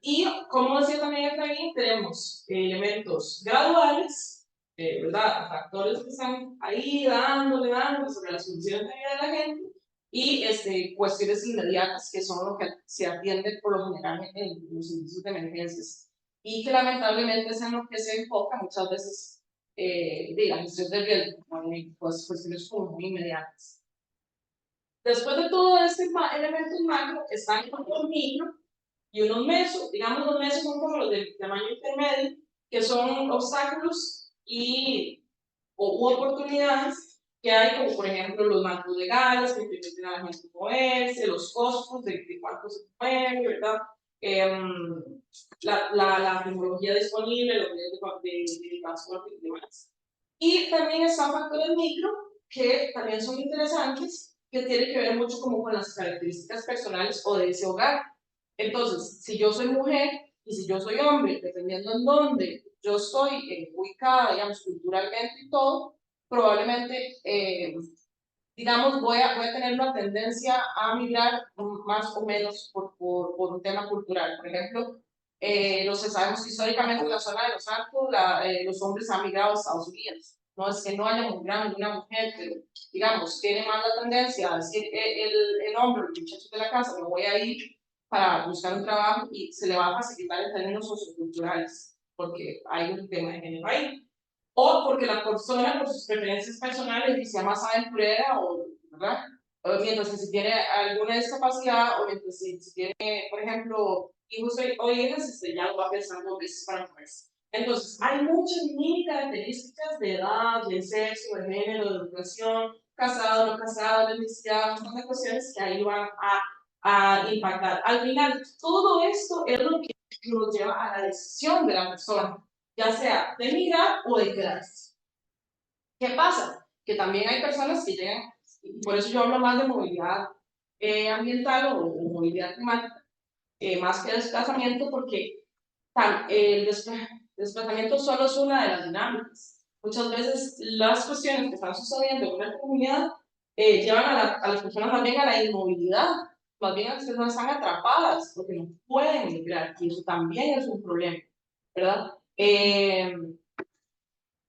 Y como decía también Efraín, tenemos elementos graduales, ¿verdad? Factores que están ahí dándole sobre las condiciones de vida de la gente, y cuestiones inmediatas que son lo que se atiende por lo general en los servicios de emergencias, y que lamentablemente es en lo que se enfoca muchas veces de la gestión del riesgo, pues cuestiones como muy inmediatas. Después de todo elementos macro, están los micro y unos mesos. Digamos, los mesos son como los de tamaño intermedio, que son obstáculos u oportunidades que hay, como por ejemplo los marcos legales que permiten a la gente moverse, los costos de cuánto se mueve, ¿verdad? La tecnología disponible, los medios de transporte y demás. Y también están factores micro que también son interesantes, que tienen que ver mucho como con las características personales o de ese hogar. Entonces, si yo soy mujer y si yo soy hombre, dependiendo en dónde yo estoy ubicada, digamos, culturalmente y todo, probablemente, digamos, voy a tener una tendencia a migrar más o menos por un tema cultural. Por ejemplo, no sé, sabemos que históricamente en la zona de los Alpos los hombres han migrado a Estados Unidos. No es que no haya migrado ninguna mujer, pero digamos, tiene más la tendencia a decir el hombre, el muchacho de la casa, me voy a ir para buscar un trabajo y se le va a facilitar en términos socioculturales, porque hay un tema de género ahí. O porque la persona, por sus preferencias personales, sea más aventurera, ¿verdad? O mientras que si tiene alguna discapacidad, o mientras si tiene, por ejemplo, hijos o hijas, ya lo va a pensar 2 veces para moverse. Entonces, hay muchas mini características de edad, de sexo, de género, de educación, casado, no casado, de necesidad, un montón de cuestiones que ahí van a impactar. Al final, todo esto es lo que nos lleva a la decisión de la persona, ya sea de migrar o de quedarse. ¿Qué pasa? Que también hay personas que llegan, y por eso yo hablo más de movilidad ambiental o movilidad climática, más que desplazamiento, porque el desplazamiento solo es una de las dinámicas. Muchas veces las cuestiones que están sucediendo en una comunidad llevan a las personas más bien a la inmovilidad, más bien a las personas están atrapadas porque no pueden migrar, y eso también es un problema, ¿verdad?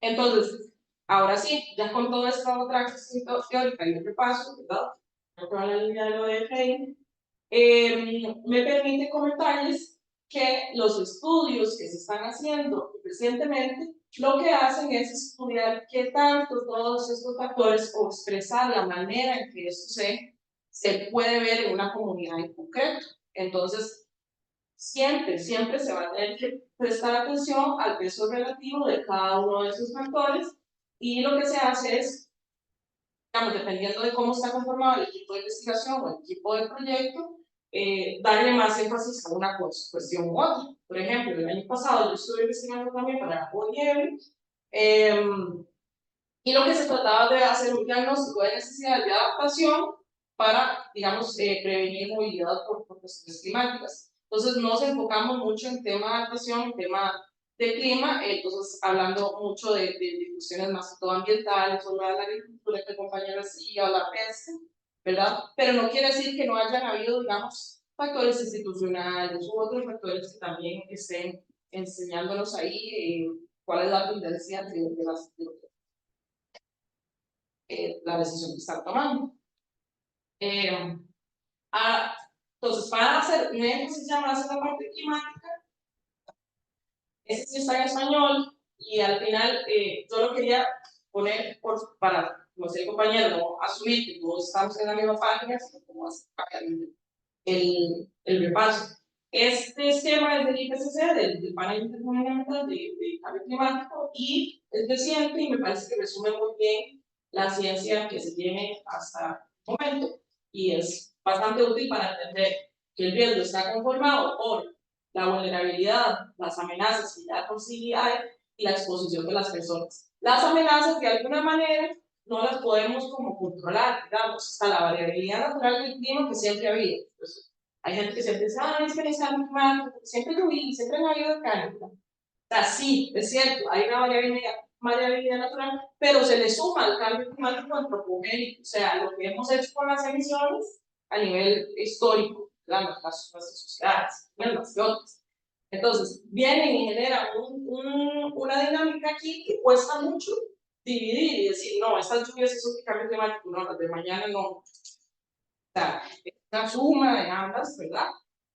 Entonces, ahora sí, ya con toda esta otra cuestión teórica y el repaso, ¿verdad? Creo que va en la línea de lo de Efraín, me permite comentarles que los estudios que se están haciendo recientemente lo que hacen es estudiar qué tanto todos estos factores o expresar la manera en que esto se puede ver en una comunidad en concreto. Entonces, siempre se va a tener que prestar atención al peso relativo de cada uno de esos factores, y lo que se hace es, digamos, dependiendo de cómo está conformado el equipo de investigación o el equipo de proyecto, darle más énfasis a una cuestión u otra. Por ejemplo, el año pasado yo estuve investigando también para OIM, y lo que se trataba de hacer un diagnóstico de necesidad de adaptación para, digamos, prevenir movilidad por cuestiones climáticas. Entonces, nos enfocamos mucho en tema de adaptación, en tema de clima, entonces hablando mucho de cuestiones más que todo ambientales, o la agricultura que el compañero decía, o la pesca, ¿verdad? Pero no quiere decir que no hayan habido, digamos, factores institucionales u otros factores que también estén enseñándonos ahí cuál es la tendencia de la decisión que están tomando. Entonces, para hacer un énfasis ya más en la parte climática, ese sí está en español, y al final yo lo quería poner para, como decía el compañero, no asumir que todos estamos en la misma página, sino como hacer el repaso. Este esquema es del IPCC, del Panel Intergubernamental de Cambio Climático, y es reciente y me parece que resume muy bien la ciencia que se tiene hasta el momento, y es bastante útil para entender que el riesgo está conformado por la vulnerabilidad, las amenazas que ya por sí hay y la exposición de las personas. Las amenazas, de alguna manera, no las podemos como controlar, digamos, está la variabilidad natural del clima que siempre ha habido. Pues, hay gente que siempre dice, es que es cambio climático, siempre llueve, siempre ha habido cambio. O sea, sí, es cierto, hay una variabilidad natural, pero se le suma al cambio climático antropogénico, o sea, lo que hemos hecho con las emisiones a nivel histórico, nuestras sociedades, unas que otras. Entonces, vienen y generan una dinámica aquí que cuesta mucho dividir y decir, no, estas lluvias es un cambio climático, no, las de mañana no. O sea, es una suma de ambas, ¿verdad?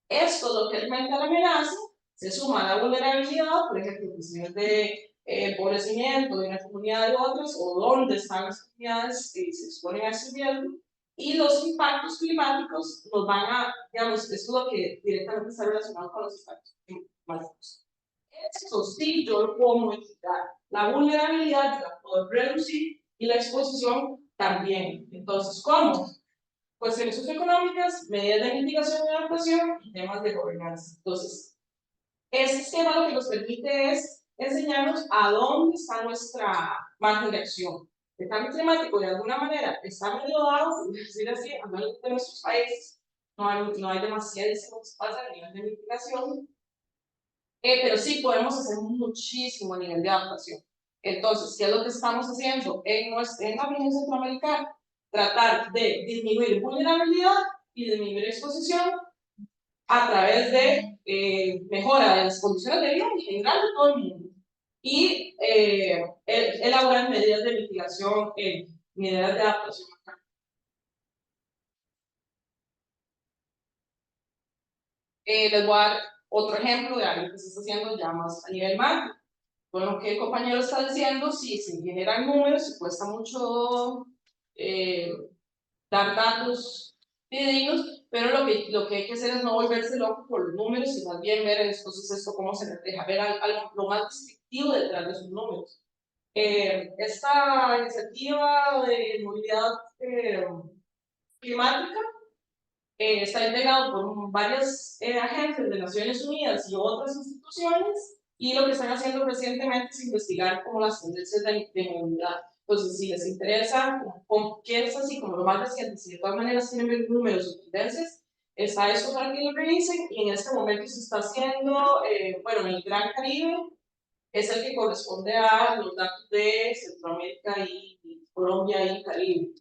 Esto es lo que alimenta la amenaza, se suma a la vulnerabilidad, por ejemplo, cuestiones de empobrecimiento de una comunidad de otras, o dónde están las comunidades que se exponen a ese riesgo, y los impactos climáticos nos van a, digamos, eso es lo que directamente está relacionado con los impactos climáticos. Esto sí, yo lo puedo modificar. La vulnerabilidad yo la puedo reducir y la exposición también. Entonces, ¿cómo? Cuestiones socioeconómicas, medidas de mitigación y adaptación y temas de gobernanza. Entonces, este esquema lo que nos permite es enseñarnos a dónde está nuestra margen de acción. El cambio climático, de alguna manera, está medio dado, es decir, así, a nivel de nuestros países, no hay demasiadísimo espacio a nivel de mitigación, pero sí podemos hacer muchísimo a nivel de adaptación. Entonces, ¿qué es lo que estamos haciendo en la región centroamericana? Tratar de disminuir vulnerabilidad y disminuir exposición a través de mejora de las condiciones de vida en general de todo el mundo. Y elaborar medidas de mitigación, medidas de adaptación. Les voy a dar otro ejemplo de algo que se está haciendo ya más a nivel macro. Con lo que el compañero está diciendo, sí, se generan números y cuesta mucho dar datos fidedignos, pero lo que hay que hacer es no volverse loco por los números y más bien ver entonces esto cómo se refleja, ver algo lo más descriptivo detrás de esos números. Esta iniciativa de movilidad climática está integrado por varias agencias de Naciones Unidas y otras instituciones, y lo que están haciendo recientemente es investigar como las tendencias de movilidad. Entonces, si les interesa qué es así como lo más reciente, si de todas maneras tienen ver números o tendencias, está eso para que lo revisen, y en este momento se está haciendo, bueno, en el Gran Caribe es el que corresponde a los datos de Centroamérica y Colombia y Caribe.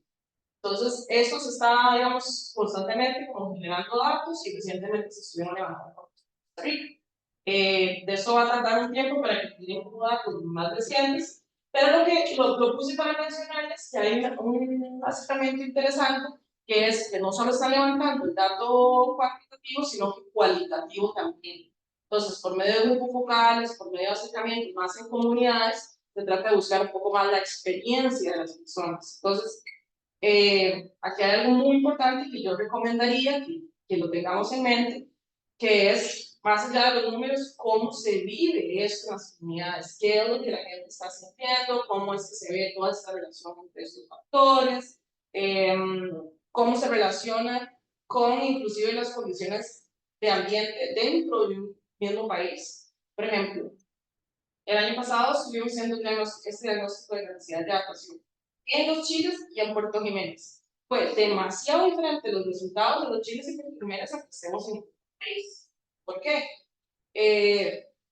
Entonces, esto se está, digamos, constantemente como generando datos, y recientemente se estuvieron levantando por Costa Rica. De eso va a tardar un tiempo para que tienen como datos más recientes, pero lo puse para mencionarles que hay un acercamiento interesante, que es que no solo está levantando el dato cuantitativo, sino que cualitativo también. Entonces, por medio de grupos focales, por medio de acercamientos más en comunidades, se trata de buscar un poco más la experiencia de las personas. Entonces, aquí hay algo muy importante que yo recomendaría que lo tengamos en mente, que es, más allá de los números, cómo se vive esto en las comunidades, qué es lo que la gente está sintiendo, cómo es que se ve toda esta relación entre estos factores, cómo se relaciona con inclusive las condiciones de ambiente dentro de un mismo país. Por ejemplo, el año pasado estuvimos haciendo este diagnóstico de necesidad de adaptación en Los Chiles y en Puerto Jiménez. Fue demasiado diferente los resultados de Los Chiles y Puerto Jiménez a que estemos en el país. ¿Por qué?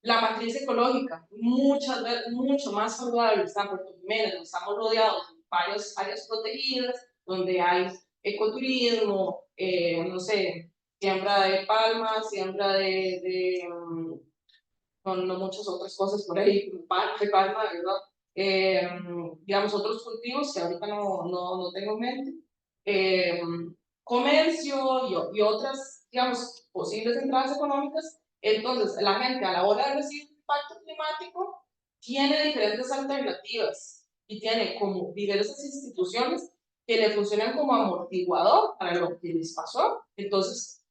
La matriz ecológica, muchas veces, mucho más saludable, está en Puerto Jiménez, donde estamos rodeados de varias áreas protegidas, donde hay ecoturismo, no sé, siembra de palmas, siembra no muchas otras cosas por ahí, como de palma, ¿verdad? Digamos, otros cultivos que ahorita no tengo en mente. Eh, Comercio y otras, digamos, posibles entradas económicas. Entonces, la gente a la hora de recibir impacto climático tiene diferentes alternativas y tiene como diversas instituciones que le funcionan como amortiguador para lo que les pasó. Entonces,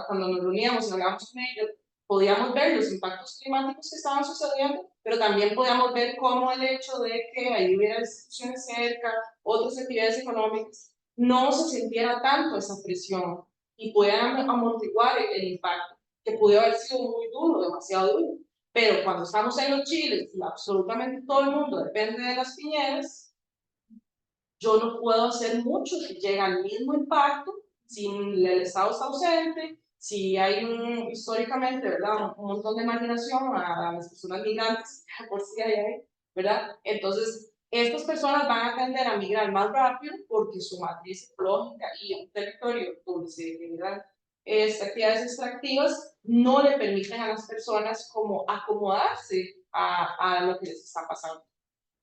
cuando nos reuníamos y hablábamos con ellos, podíamos ver los impactos climáticos que estaban sucediendo, pero también podíamos ver cómo el hecho de que ahí hubiera instituciones cerca, otras actividades económicas, no se sintiera tanto esa presión y puedan amortiguar el impacto, que pudo haber sido muy duro, demasiado duro. Pero cuando estamos en los chiles y absolutamente todo el mundo depende de las piñeras, yo no puedo hacer mucho si llega al mismo impacto, si el Estado está ausente, si hay históricamente, ¿verdad? Un montón de marginación a las personas migrantes, por si hay ahí, ¿verdad? Entonces, estas personas van a tender a migrar más rápido porque su matriz ecológica y un territorio donde se generan actividades extractivas no le permiten a las personas como acomodarse a lo que les está pasando.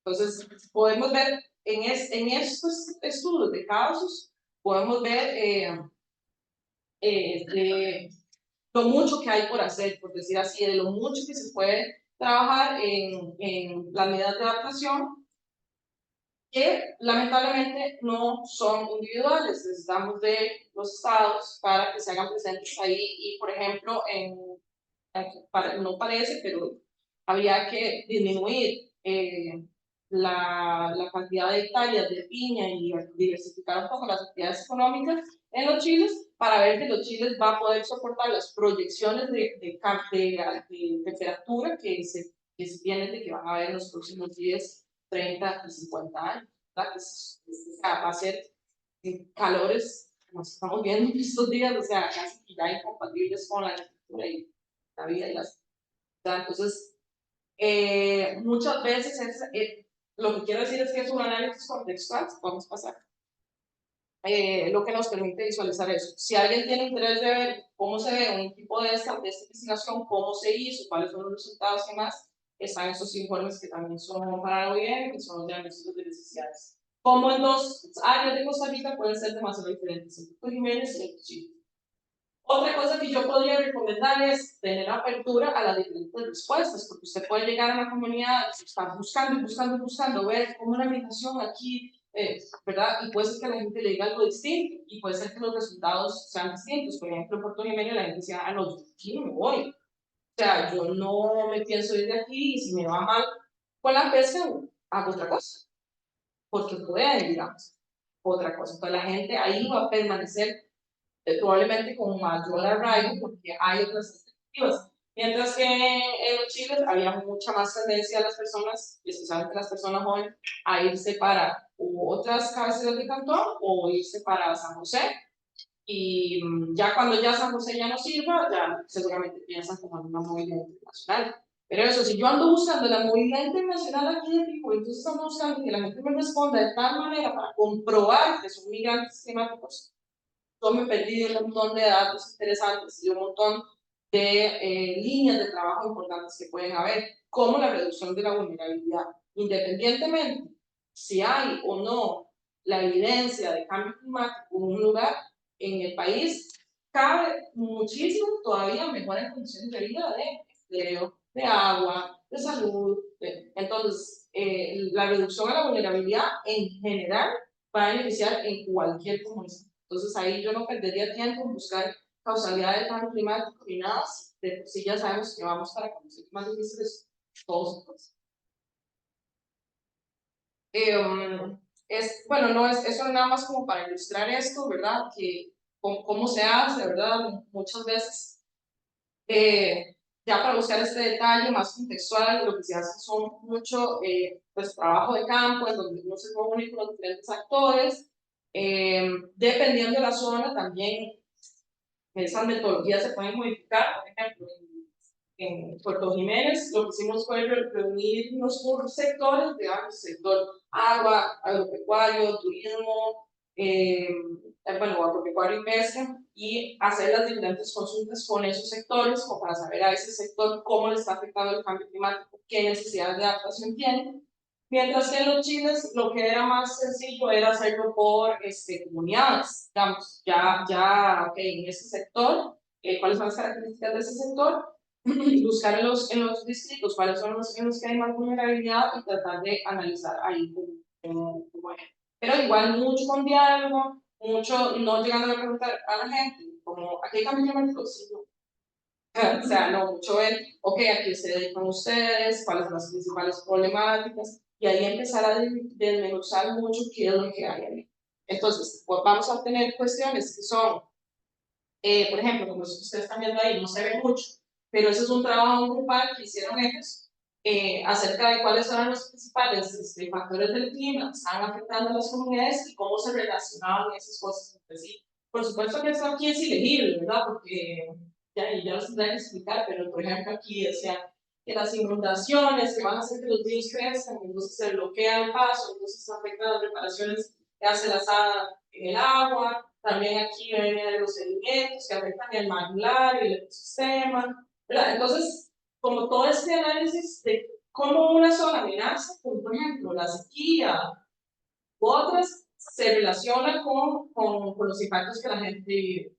Entonces, podemos ver en estos estudios de casos, podemos ver lo mucho que hay por hacer, por decir así, de lo mucho que se puede trabajar en las medidas de adaptación, que lamentablemente no son individuales, necesitamos de los estados para que se hagan presentes ahí y, por ejemplo, no parece, pero habría que disminuir la cantidad de hectáreas de piña y diversificar un poco las actividades económicas en los chiles para ver que los chiles va a poder soportar las proyecciones de temperatura que se tienen de que van a haber en los próximos 10, 30 y 50 años. ¿Verdad? Va a ser calores, como estamos viendo estos días, o sea, casi ya incompatibles con la agricultura y la vida y las... Entonces, muchas veces lo que quiero decir es que es un análisis contextual, podemos pasar, lo que nos permite visualizar eso. Si alguien tiene interés de ver cómo se ve un tipo de esta investigación, cómo se hizo, cuáles son los resultados y más, están esos informes que también son para la OIM, que son los diagnósticos de necesidades. Como en dos áreas de Costa Rica pueden ser demasiado diferentes, en Puerto Jiménez y en Chile. Otra cosa que yo podría recomendar es tener apertura a las diferentes respuestas, porque usted puede llegar a una comunidad, estar buscando, ver cómo la migración aquí, ¿verdad? Y puede ser que a la gente le diga algo distinto, y puede ser que los resultados sean distintos. Por ejemplo, en Puerto Jiménez la gente decía, ah, no, yo aquí no me voy. O sea, yo no me pienso ir de aquí, y si me va mal con la pesca, hago otra cosa, porque puede, digamos, otra cosa. Entonces la gente ahí va a permanecer probablemente con mayor arraigo porque hay otras expectativas. Mientras que en los chiles había mucha más tendencia a las personas, especialmente las personas jóvenes, a irse para otras cabeceras de cantón o irse para San José. Y ya cuando ya San José ya no sirva, ya seguramente piensan como en una movilidad internacional. Pero eso, si yo ando buscando la movilidad internacional aquí de Pico, entonces estamos buscando que la gente me responda de tal manera para comprobar que son migrantes climáticos, yo me perdí de un montón de datos interesantes y un montón de líneas de trabajo importantes que pueden haber, como la reducción de la vulnerabilidad. Independientemente si hay o no la evidencia de cambio climático en un lugar, en el país, cabe muchísimo todavía mejorar en condiciones de vida, de empleo, de agua, de salud. Entonces, la reducción a la vulnerabilidad en general va a beneficiar en cualquier comunidad. Entonces ahí yo no perdería tiempo en buscar causalidad de cambio climático ni nada, de por sí ya sabemos que vamos para condiciones más difíciles todos. Pues. Bueno, no es eso nada más como para ilustrar esto, ¿verdad? Que cómo se hace, ¿verdad? Muchas veces, ya para buscar este detalle más contextual, lo que se hace son mucho pues, trabajo de campo, en donde uno se reúne con los diferentes actores. Dependiendo de la zona, también esas metodologías se pueden modificar. Por ejemplo, en Puerto Jiménez, lo que hicimos fue reunirnos por sectores, digamos, sector agua, agropecuario, turismo, bueno, agropecuario y pesca, y hacer las diferentes consultas con esos sectores, como para saber a ese sector cómo le está afectando el cambio climático, qué necesidades de adaptación tiene. Mientras que en los chiles lo que era más sencillo era hacerlo por comunidades, digamos, ok, en ese sector, cuáles son las características de ese sector, buscar en los distritos cuáles son los en los que hay más vulnerabilidad y tratar de analizar ahí como es. Pero igual mucho con diálogo, mucho no llegando a preguntar a la gente, como, ¿a qué cambio climático? Sí, no. O sea, no, mucho es, ok, ¿a qué se dedican ustedes? ¿Cuáles son las principales problemáticas? Y ahí empezar a desmenuzar mucho qué es lo que hay ahí. Entonces, pues vamos a tener cuestiones que son, por ejemplo, como ustedes están viendo ahí, no se ve mucho, pero eso es un trabajo grupal que hicieron ellos acerca de cuáles son los principales factores del clima que están afectando a las comunidades y cómo se relacionaban esas cosas entre sí. Por supuesto que esto aquí es ilegible, ¿verdad? Porque ya los tendré que explicar, pero por ejemplo aquí decía que las inundaciones que van a hacer que los ríos crezcan, entonces se bloquea el paso, entonces afecta las reparaciones que hace la SADA en el agua. También aquí vienen los sedimentos que afectan el manglar y el ecosistema, ¿verdad? Entonces, como todo este análisis de cómo una zona amenaza, por ejemplo, la sequía u otras, se relaciona con los impactos que la gente vive.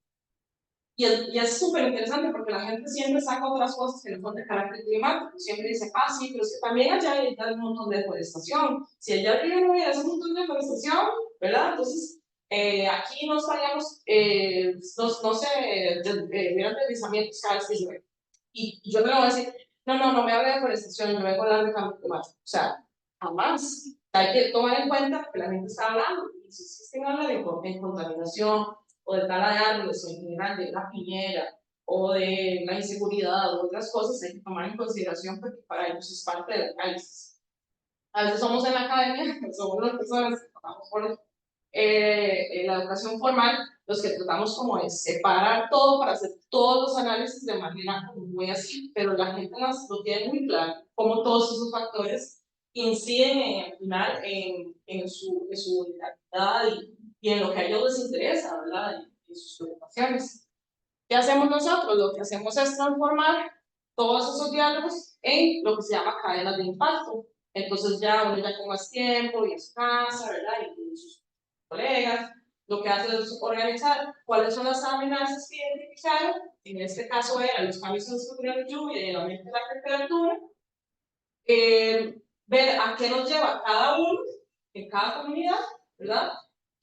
Y es súper interesante porque la gente siempre saca otras cosas que no son de carácter climático. Siempre dice, sí, pero es que también allá hay un montón de deforestación. Si allá arriba no hubiera un montón de deforestación, ¿verdad? Entonces, aquí no estaríamos, no sé, hubieran deslizamientos cada vez que llueve. Y yo no le voy a decir, no me hable de deforestación, yo vengo a hablar de cambio climático. O sea, jamás. Hay que tomar en cuenta que la gente está hablando. Y si existen habla de contaminación, o de tala de árboles, o en general de la piñera, o de la inseguridad, o otras cosas, hay que tomar en consideración porque para ellos es parte del análisis. A veces somos en la academia, somos las personas que pasamos por la educación formal, los que tratamos como de separar todo para hacer todos los análisis de manera muy así, pero la gente lo tiene muy claro, cómo todos esos factores inciden al final en su vulnerabilidad y en lo que a ellos les interesa, ¿verdad? Y sus preocupaciones. ¿Qué hacemos nosotros? Lo que hacemos es transformar todos esos diálogos en lo que se llama cadenas de impacto. Entonces ya uno ya con más tiempo y en su casa, ¿verdad? Y sus colegas, lo que hace es organizar cuáles son las amenazas que identificaron. En este caso eran los cambios en la estructura de lluvia y el aumento de la temperatura. Ver a qué nos lleva cada uno en cada comunidad, ¿verdad?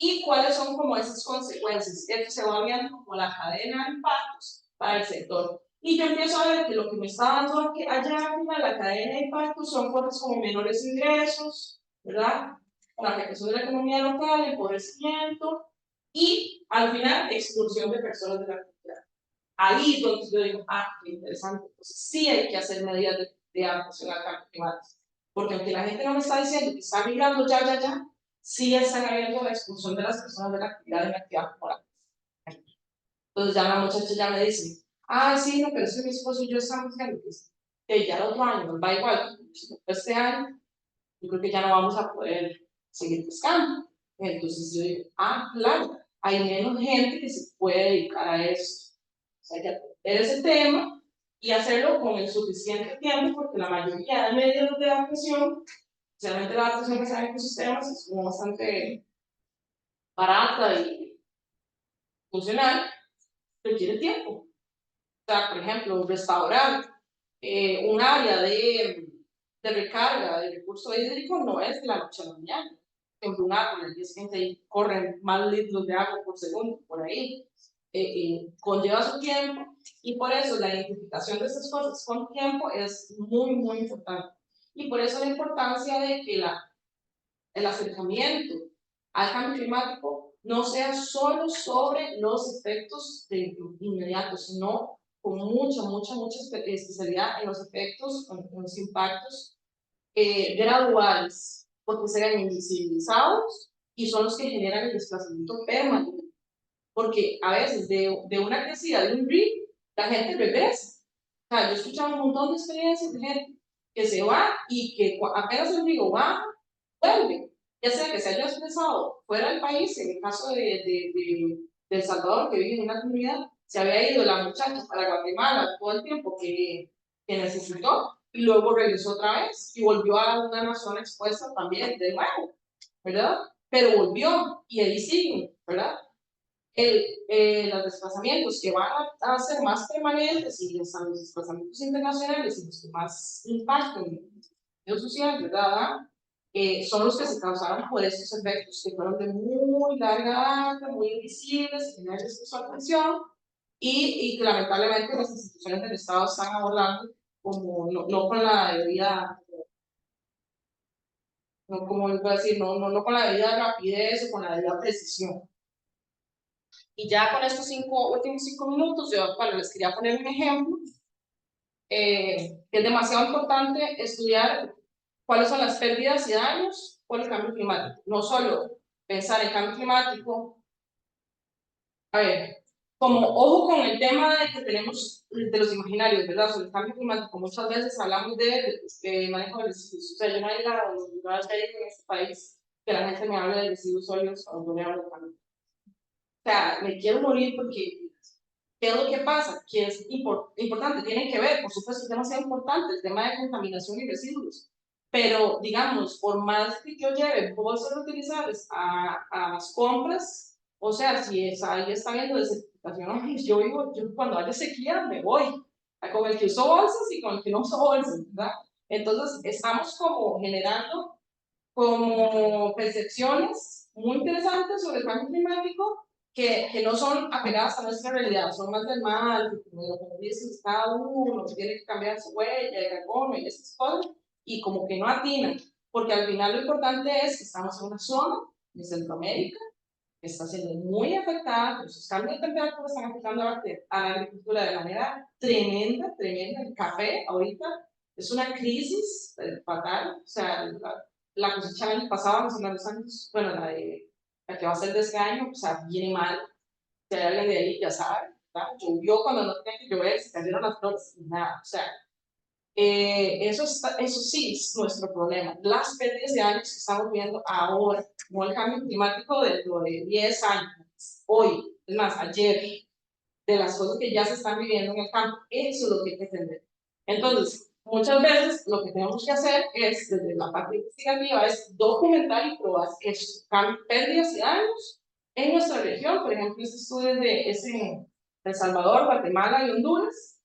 Y cuáles son como esas consecuencias. Esto se va viendo como la cadena de impactos para el sector. Y yo empiezo a ver que lo que me está dando allá arriba, la cadena de impactos, son cosas como menores ingresos, ¿verdad? La afectación de la economía local, empobrecimiento y, al final, expulsión de personas de la comunidad. Ahí es donde yo digo, qué interesante. Entonces, sí hay que hacer medidas de adaptación al cambio climático. Porque aunque la gente no me está diciendo que está migrando ya, sí están habiendo la expulsión de las personas de la actividad en la actividad laboral. Entonces ya la muchacha ya me dice, sí, no, pero es que mi esposo y yo estamos diciendo que ya el otro año nos va igual, este año, yo creo que ya no vamos a poder seguir pescando. Entonces yo digo, claro, hay menos gente que se puede dedicar a eso. O sea, hay que aprender ese tema y hacerlo con el suficiente tiempo, porque la mayoría de medios de adaptación, especialmente la adaptación que se da en ecosistemas, es como bastante barata y funcional, requiere tiempo. O sea, por ejemplo, restaurar un área de recarga de recurso hídrico no es de la noche a la mañana. En un árbol, el día siguiente corren más litros de agua por segundo, por ahí. Conlleva su tiempo y por eso la identificación de estas cosas con tiempo es muy, muy importante. Y por eso la importancia de que el acercamiento al cambio climático no sea solo sobre los efectos inmediatos, sino con mucha especialidad en los efectos, en los impactos graduales, porque serán invisibilizados y son los que generan el desplazamiento permanente. Porque a veces de una crecida de un río, la gente regresa. O sea, yo he escuchado un montón de experiencias de gente que se va y que apenas el río baja, vuelve. Ya sea que se haya expresado fuera del país, en el caso de El Salvador, que vive en una comunidad, se había ido la muchacha para Guatemala todo el tiempo que necesitó y luego regresó otra vez y volvió a una zona expuesta también de nuevo, ¿verdad? Pero volvió y ahí siguen, ¿verdad? Los desplazamientos que van a ser más permanentes y los desplazamientos internacionales y los que más impactan en el social, ¿verdad? Son los que se causaron por estos efectos que fueron de muy larga data, muy invisibles, que nadie les puso atención y que lamentablemente las instituciones del Estado están abordando como no con la debida, no como les voy a decir, no con la debida rapidez o con la debida precisión. Y ya con estos últimos 5 minutos, yo bueno, les quería poner un ejemplo, que es demasiado importante estudiar cuáles son las pérdidas y daños por el cambio climático. No solo pensar en cambio climático, a ver, como ojo con el tema de que tenemos de los imaginarios, ¿verdad? Sobre el cambio climático, muchas veces hablamos de manejo de residuos. O sea, yo no hay nada en este país que la gente me hable de residuos sólidos cuando yo me hablo de cambio. O sea, me quiero morir porque ¿qué es lo que pasa? Que es importante, tiene que ver, por supuesto, es demasiado importante el tema de contaminación y residuos, pero digamos, por más que yo lleve bolsas reutilizables a las compras, o sea, si ahí está viendo desertificación, yo cuando haya sequía me voy, con el que usó bolsas y con el que no usó bolsas, ¿verdad? Entonces, estamos como generando como percepciones muy interesantes sobre el cambio climático que no son apegadas a nuestra realidad, son más del mal, como dices, cada uno tiene que cambiar su huella de carbono y esas cosas, y como que no atinan, porque al final lo importante es que estamos en una zona de Centroamérica que está siendo muy afectada, los cambios de temperatura están afectando a la agricultura de manera tremenda, tremenda. El café ahorita es una crisis fatal, o sea, la cosecha del año pasado, no sé, los años, bueno, la que va a ser de este año, o sea, viene mal, si hay alguien de ahí ya sabe, ¿verdad? Llovió cuando no tenía que llover, se cayeron las flores, nada, o sea, eso sí es nuestro problema. Las pérdidas de años que estamos viendo ahora, no el cambio climático dentro de 10 años, hoy, es más, ayer, de las cosas que ya se están viviendo en el campo, eso es lo que hay que entender. Entonces, muchas veces lo que tenemos que hacer es, desde la parte investigativa, es documentar y probar estos pérdidas y daños en nuestra región. Por ejemplo, este estudio es en El Salvador, Guatemala y Honduras.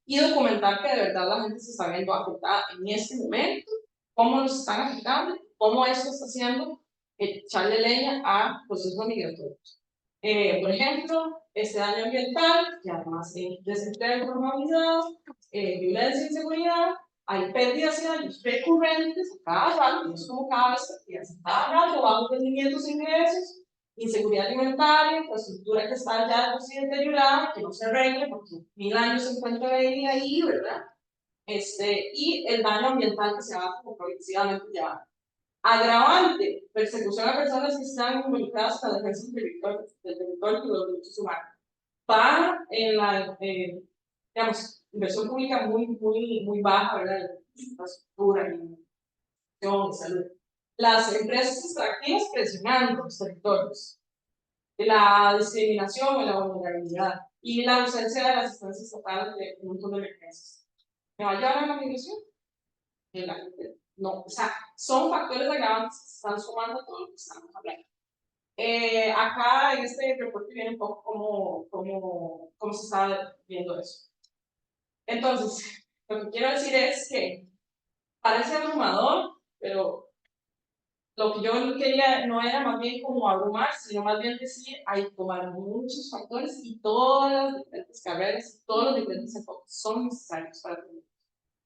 Y documentar que de verdad la gente se está viendo afectada en este momento, cómo nos están afectando, cómo esto está haciendo echarle leña a procesos migratorios. Por ejemplo, este daño ambiental, que además de desempleo informalidad, violencia e inseguridad, hay pérdidas y daños recurrentes cada rato, no es como cada vez que cada rato, bajos rendimientos e ingresos, inseguridad alimentaria, infraestructura que está ya así deteriorada, que no se arregle porque 1000 años se encuentra ahí, ¿verdad? Y el daño ambiental que se va como progresivamente llevando. Agravante, persecución a personas que están involucradas en la defensa del territorio y los derechos humanos. Para en la, digamos, inversión pública muy baja, ¿verdad? Infraestructura, inversión, salud. Las empresas extractivas presionando los territorios, la discriminación o la vulnerabilidad y la ausencia de la asistencia estatal de un montón de emergencias. ¿Me va a llevar a la migración? La gente no, o sea, son factores agravantes que se están sumando a todo lo que estamos hablando. Acá en este reporte viene un poco cómo se está viendo eso. Entonces, lo que quiero decir es que parece abrumador, pero lo que yo quería no era más bien como abrumar, sino más bien decir, hay que tomar muchos factores y todas las diferentes carreras, todos los diferentes enfoques son necesarios para tener.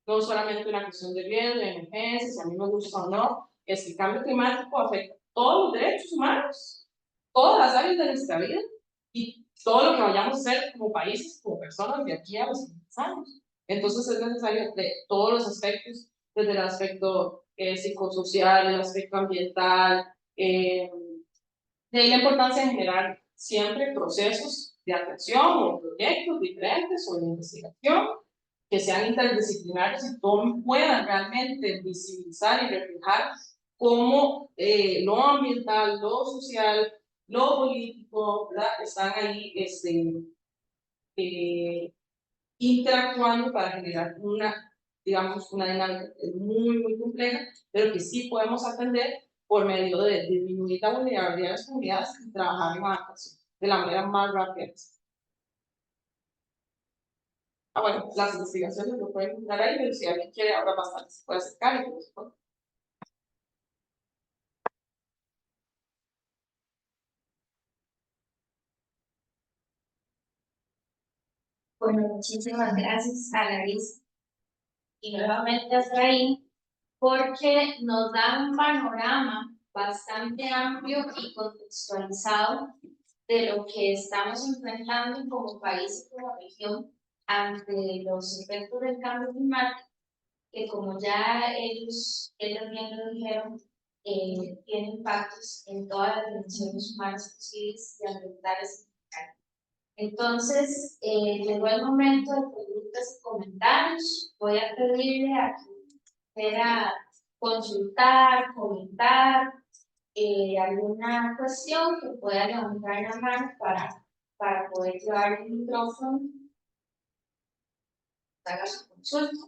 No solamente una cuestión de riesgo, de emergencia, si a mí me gusta o no, es que el cambio climático afecta todos los derechos humanos, todas las áreas de nuestra vida y todo lo que vayamos a hacer como países, como personas de aquí a los 50 años. Entonces es necesario de todos los aspectos, desde el aspecto psicosocial, el aspecto ambiental, de ahí la importancia de generar siempre procesos de atención o proyectos diferentes o de investigación que sean interdisciplinarios y todos puedan realmente visibilizar y reflejar cómo lo ambiental, lo social, lo político, ¿verdad? Están ahí interactuando para generar digamos, una dinámica muy, muy compleja, pero que sí podemos atender por medio de disminuir la vulnerabilidad de las comunidades y trabajar en adaptación de la manera más rápida. Bueno, las investigaciones lo pueden encontrar ahí, pero si alguien quiere ahora bastante se puede acercar y por supuesto. Bueno, muchísimas gracias a Larissa y nuevamente a Efraín, porque nos da un panorama bastante amplio y contextualizado de lo que estamos enfrentando como país y como región ante los efectos del cambio climático, que como ya ellos bien lo dijeron, tiene impactos en todas las dimensiones humanas posibles y ambientales. Entonces, llegó el momento de preguntas y comentarios. Voy a pedirle a quien quiera consultar, comentar alguna cuestión que pueda levantar la mano para poder llevar el micrófono, haga su consulta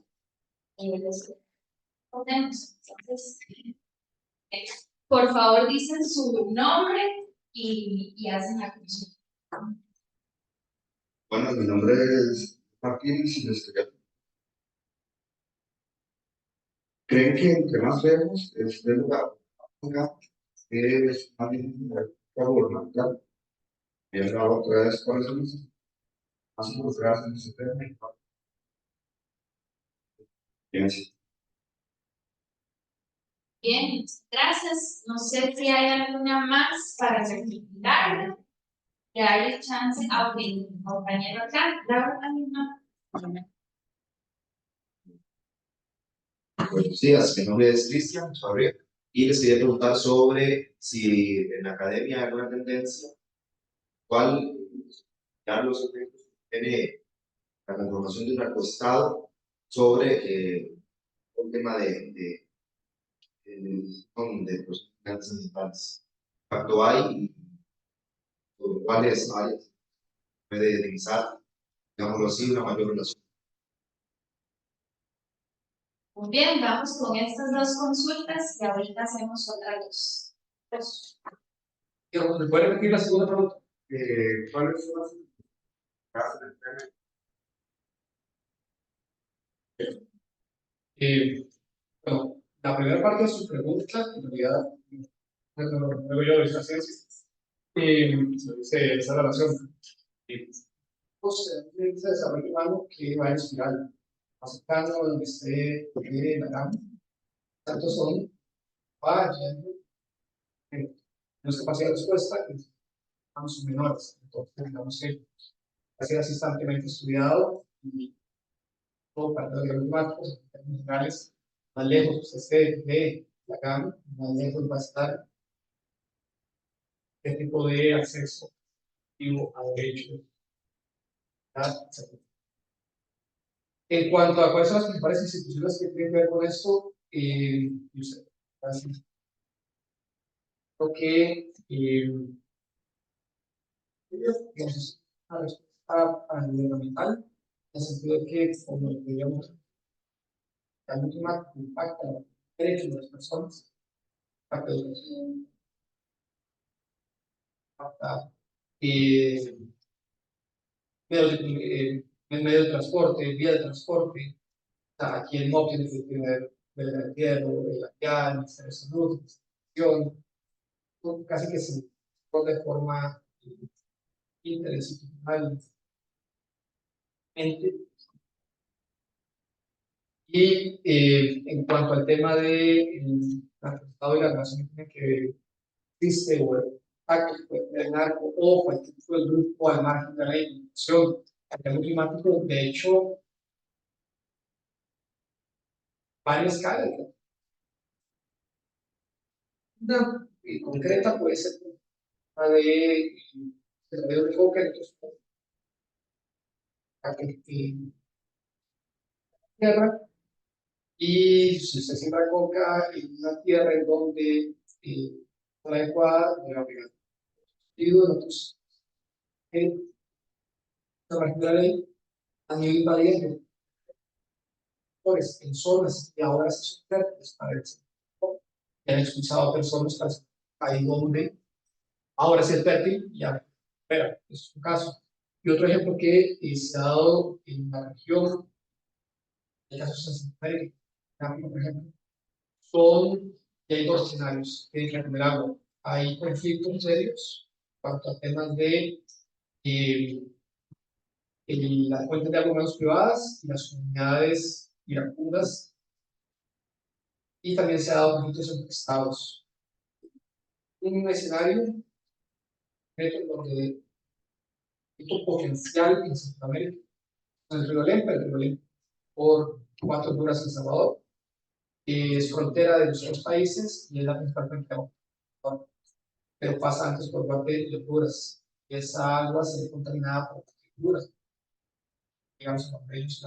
y les respondemos. Entonces, por favor, dicen su nombre y hacen la consulta. Bueno, mi nombre es Martínez y les quería. ¿Creen que entre más lejos este lugar es más difícil de gubernamental? Y la otra es cuáles son las más involucradas en ese tema. Bien, sí. Bien, gracias. No sé si hay alguna más para rectificar. Que haya chance a un compañero acá. Laura, misma. Buenos días, mi nombre es Cristian Chavarría y les quería preguntar sobre si en la academia hay alguna tendencia, cuál ya los efectos que tiene la conformación de un narcoestado sobre el tema de los grandes ambientales. ¿Qué impacto hay y sobre cuáles áreas puede utilizar, digámoslo así, una mayor relación? Muy bien, vamos con estas dos consultas y ahorita hacemos otras dos. ¿Me puede repetir la segunda pregunta? ¿Cuáles son las implicaciones del tema? Bueno, la primera parte de su pregunta, en realidad, luego yo de esa ciencia, esa relación. Se desarrollo humano que va en espiral, más cercano a donde esté la gama, tanto son, va yendo, menos capacidad de respuesta, son menores. Entonces, digamos que ha sido constantemente estudiado y todo para los climáticos, en términos generales, más lejos usted esté de la gama, más lejos va a estar qué tipo de acceso activo a derechos, etc. En cuanto a cuáles son las principales instituciones que tienen que ver con esto, usted, creo que digamos, a respuesta a nivel ambiental, en el sentido de que, como digamos, el cambio climático impacta los derechos de las personas, impacta la educación, impacta medios de transporte, vía de transporte, aquí en MOP tiene que tener el tierra, el lateral, el Ministerio de Salud, casi que se de forma interinstitucional. Y en cuanto al tema de Estado y la relación que existe o el pacto que puede tener el narco o cualquier tipo de grupo al margen de la legislación, el cambio climático, de hecho, va en escala. Una concreta puede ser la de enfoque tierra, y si se siembra coca en una tierra en donde no es adecuada, de la aplicación. Nosotros, la ley han ido invadiendo en zonas que ahora se son fértiles para el sector, que han expulsado a personas ahí donde ahora sí es fértil, ya, pero es un caso. Y otro ejemplo que se ha dado en la región, el caso de Centroamérica, por ejemplo, son, y hay dos escenarios que hay que atender agua. Hay conflictos serios en cuanto a temas de las fuentes de agua menos privadas y las comunidades iracundas, y también se ha dado conflictos entre estados. Un escenario en donde el potencial en Centroamérica, el río Lempa por 4 Honduras, El Salvador, es frontera de los dos países y es la principal fuente de agua, pero pasa antes por parte de Honduras. Esa agua se ve contaminada por Honduras, digamos, por ellos.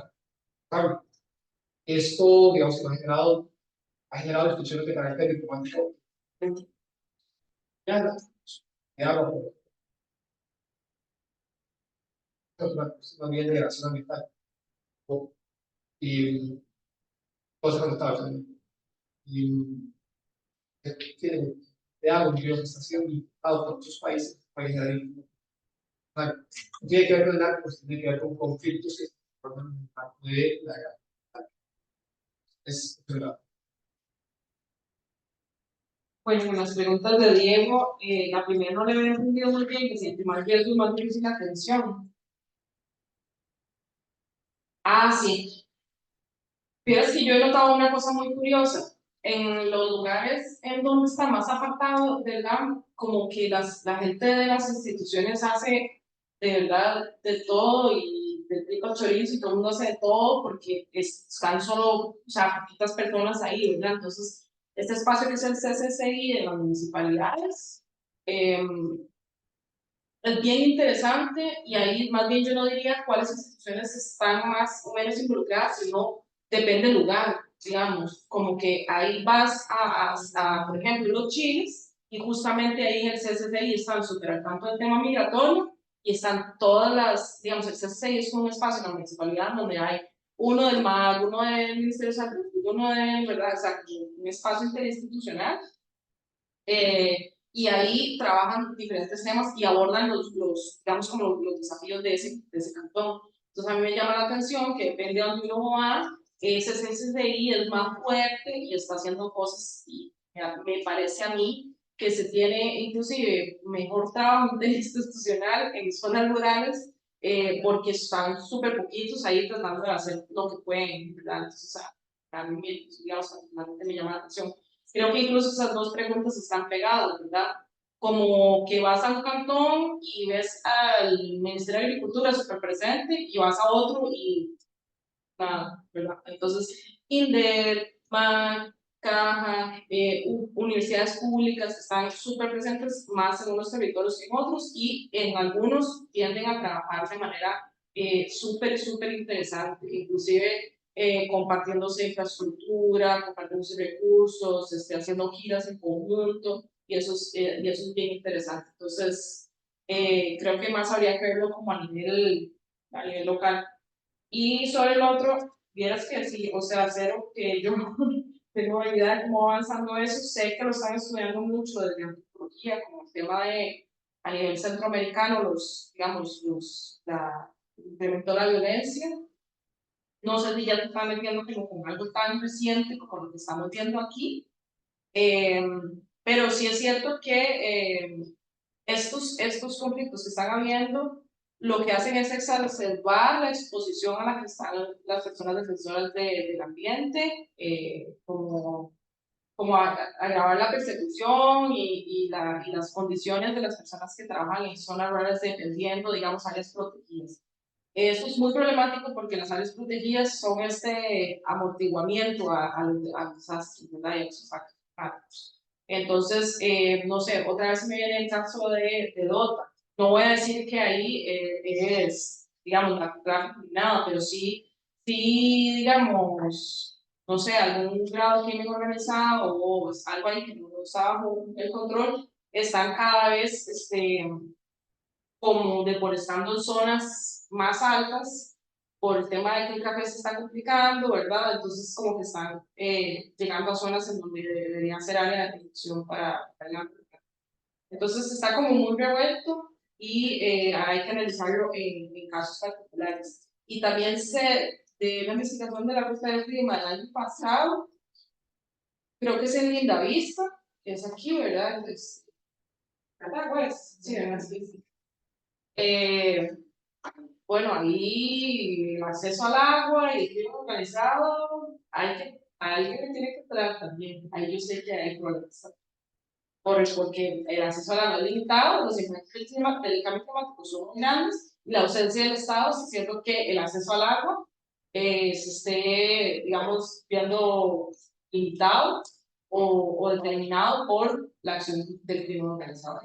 Esto, digamos, que ha generado discusiones de carácter diplomático. Ya, de agua, más bien de generación ambiental. Y cosas cuando estaba también. Y de agua, y está siendo importado por otros países para generar no tiene que ver con el narco, pues tiene que ver con conflictos que se forman en el marco de la guerra. Es verdad. Bueno, en las preguntas de Diego, la primera no le había entendido muy bien, que si el más riesgo y más difícil la atención. Ah, sí. Fíjate que yo he notado una cosa muy curiosa. En los lugares en donde está más apartado del GAM, como que la gente de las instituciones hace de verdad de todo y de tripa chorizo y todo el mundo hace de todo porque están solo, o sea, poquitas personas ahí, ¿verdad? Entonces, este espacio que es el CCCI de las municipalidades, es bien interesante y ahí más bien yo no diría cuáles instituciones están más o menos involucradas, sino depende del lugar, digamos, como que ahí vas por ejemplo, los chiles y justamente ahí en el CSCI están súper al tanto del tema migratorio y están todas las, digamos, el CSCI es un espacio en la municipalidad donde hay uno del MAG, uno del Ministerio de Salud, uno de, ¿verdad? O sea, un espacio interinstitucional. Y ahí trabajan diferentes temas y abordan digamos, como los desafíos de ese cantón. Entonces, a mí me llama la atención que depende de donde uno va, ese CCDI es más fuerte y está haciendo cosas, y me parece a mí que se tiene inclusive mejor trabajo institucional en zonas rurales, porque están súper poquitos ahí tratando de hacer lo que pueden, ¿verdad? Entonces, a mí, digamos, personalmente me llama la atención. Creo que incluso esas dos preguntas están pegadas, ¿verdad? Como que vas a un cantón y ves al Ministerio de Agricultura súper presente y vas a otro y nada, ¿verdad? Entonces, INDER, MAC, Caja, universidades públicas están súper presentes más en unos territorios que en otros y en algunos tienden a trabajar de manera súper interesante, inclusive compartiéndose infraestructura, compartiéndose recursos, haciendo giras en conjunto y eso es bien interesante. Entonces, creo que más habría que verlo como a nivel local. Y sobre el otro, vieras que sí, o sea, cero que yo no tengo idea de cómo va avanzando eso, sé que lo están estudiando mucho desde antropología, como el tema de, a nivel centroamericano, digamos, incrementó la violencia. No sé si ya te están metiendo como con algo tan reciente como lo que estamos viendo aquí, pero sí es cierto que estos conflictos que están habiendo, lo que hacen es exacerbar la exposición a la que están las personas defensoras del ambiente, como agravar la persecución y las condiciones de las personas que trabajan en zonas rurales defendiendo, digamos, áreas protegidas. Eso es muy problemático porque las áreas protegidas son este amortiguamiento al desastre, ¿verdad? Y a los impactos climáticos. Entonces, no sé, otra vez me viene el caso de Dota. No voy a decir que ahí es digamos, narcotráfico ni nada, pero sí, digamos, no sé, algún grado de crimen organizado o es algo ahí que no está bajo el control, están cada vez como deforestando zonas más altas por el tema de que el café se está complicando, ¿verdad? Entonces como que están llegando a zonas en donde deberían ser áreas de protección para el narcotráfico. Entonces está como muy revuelto y hay que analizarlo en casos particulares. Y también de la investigación de la Ruta del Clima del año pasado, creo que es en Lindavista, que es aquí, ¿verdad? Entonces, ¿verdad? Pues, sí, ¿verdad? Sí. Bueno, ahí el acceso al agua y el crimen organizado, alguien que tiene que entrar también. Ahí yo sé que hay problemas. Porque el acceso al agua es limitado, los efectos del cambio climático son muy grandes y la ausencia del Estado está haciendo que el acceso al agua se esté, digamos, viendo limitado o determinado por la acción del crimen organizado.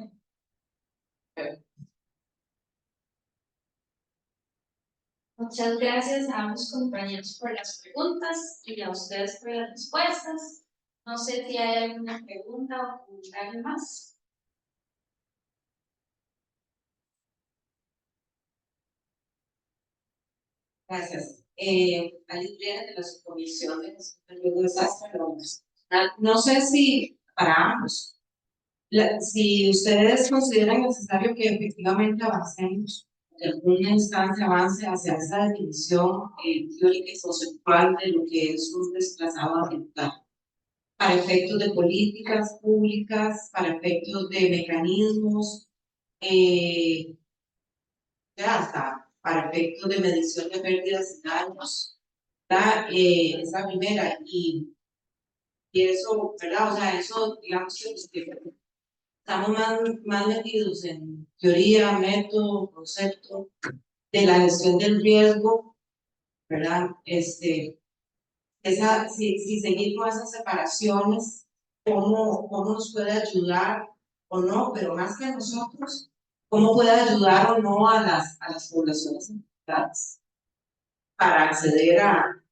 Muchas gracias a ambos compañeros por las preguntas y a ustedes por las respuestas. No sé si hay alguna pregunta o comentario más. Gracias. Alice Briana, de la Subcomisión de Gestión de Riesgo de Desastre de la Universidad. No sé si para ambos, si ustedes consideran necesario que efectivamente avancemos, que alguna instancia avance hacia esa definición teórica y conceptual de lo que es un desplazado ambiental, para efectos de políticas públicas, para efectos de mecanismos, ya hasta para efectos de medición de pérdidas y daños, esa primera, y eso, ¿verdad? O sea, eso, digamos que estamos más metidos en teoría, método, concepto de la gestión del riesgo, ¿verdad? Si seguimos esas separaciones, ¿cómo nos puede ayudar o no? Pero más que a nosotros, ¿cómo puede ayudar o no a las poblaciones afectadas para acceder a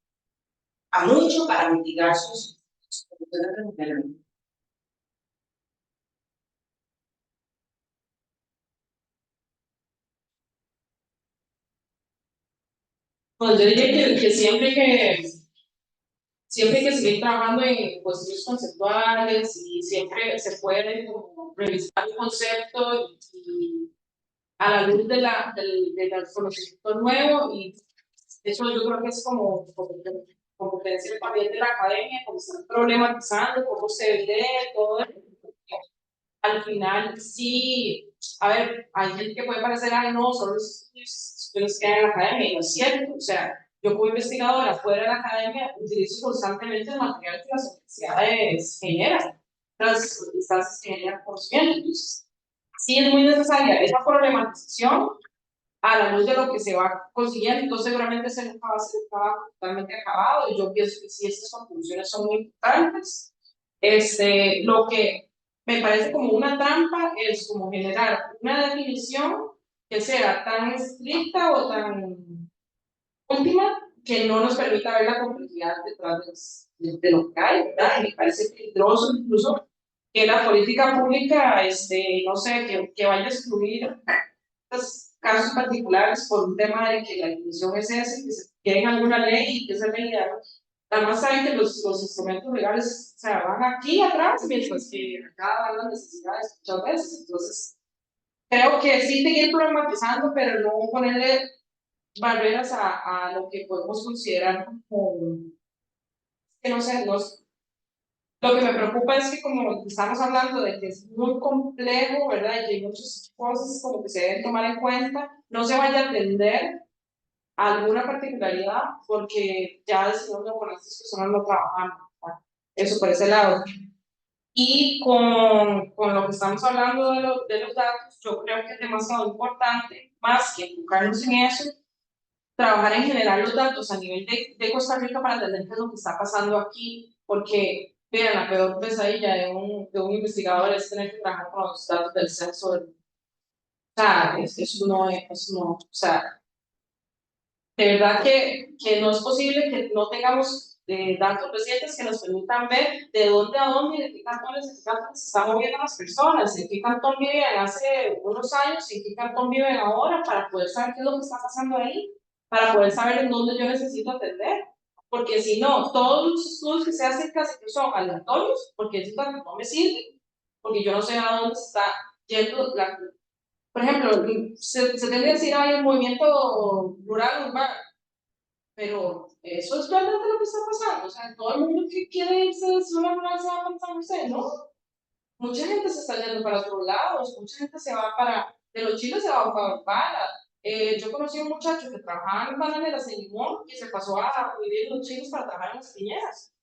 mucho, para mitigar sus condiciones? Pues yo diría que siempre hay que seguir trabajando en cuestiones conceptuales y siempre se puede como revisar un concepto y a la luz del conocimiento nuevo, y eso yo creo que es como competencia también de la academia, como están problematizando, cómo se ve todo eso. Al final sí, a ver, hay gente que puede parecer, ay no, solo los estudios que hay en la academia, y no es cierto. O sea, yo como investigadora fuera de la academia utilizo constantemente el material que las universidades generan, las instancias que generan conocimiento. Entonces, sí es muy necesaria esa problematización a la luz de lo que se va consiguiendo. Entonces seguramente se nunca va a ser un trabajo totalmente acabado, y yo pienso que sí, estas conclusiones son muy importantes. Lo que me parece como una trampa es como generar una definición que sea tan estricta o tan última que no nos permita ver la complejidad detrás de lo que hay, ¿verdad? Y me parece peligroso incluso que la política pública, no sé, que vaya a excluir estos casos particulares por un tema de que la definición es ese, que se quiere en alguna ley y que esa ley además saben que los instrumentos legales, o sea, van aquí atrás, mientras que acá van las necesidades muchas veces. Entonces, creo que sí seguir problematizando, pero no ponerle barreras a lo que podemos considerar como, que no sé, lo que me preocupa es que como estamos hablando de que es muy complejo, ¿verdad? Y que hay muchas cosas como que se deben tomar en cuenta, no se vaya a atender a alguna particularidad, porque ya decimos, no, con estas personas no trabajamos, ¿verdad? Eso por ese lado. Y con lo que estamos hablando de los datos, yo creo que es demasiado importante, más que enfocarnos en eso, trabajar en generar los datos a nivel de Costa Rica para entender qué es lo que está pasando aquí, porque, vean, la peor pesadilla de un investigador es tener que trabajar con los datos del censo. O sea, eso no, o sea, de verdad que no es posible que no tengamos datos recientes que nos permitan ver de dónde a dónde, de qué cantones, en qué cantones se están moviendo las personas, en qué cantón viven hace unos años y en qué cantón viven ahora, para poder saber qué es lo que está pasando ahí, para poder saber en dónde yo necesito atender. Porque si no, todos los estudios que se hacen casi que son aleatorios, porque esos datos no me sirven, porque yo no sé a dónde está yendo la. Por ejemplo, se tendría que decir, hay un movimiento rural urbano, pero eso es realmente lo que está pasando. O sea, todo el mundo que quiere irse de zona rural se va a San José, ¿no? Mucha gente se está yendo para otros lados, mucha gente se va para, de los chiles se va para Bala. Yo conocí a un muchacho que trabajaba en bananeras en Limón y se pasó a vivir en los chiles para trabajar en las piñeras.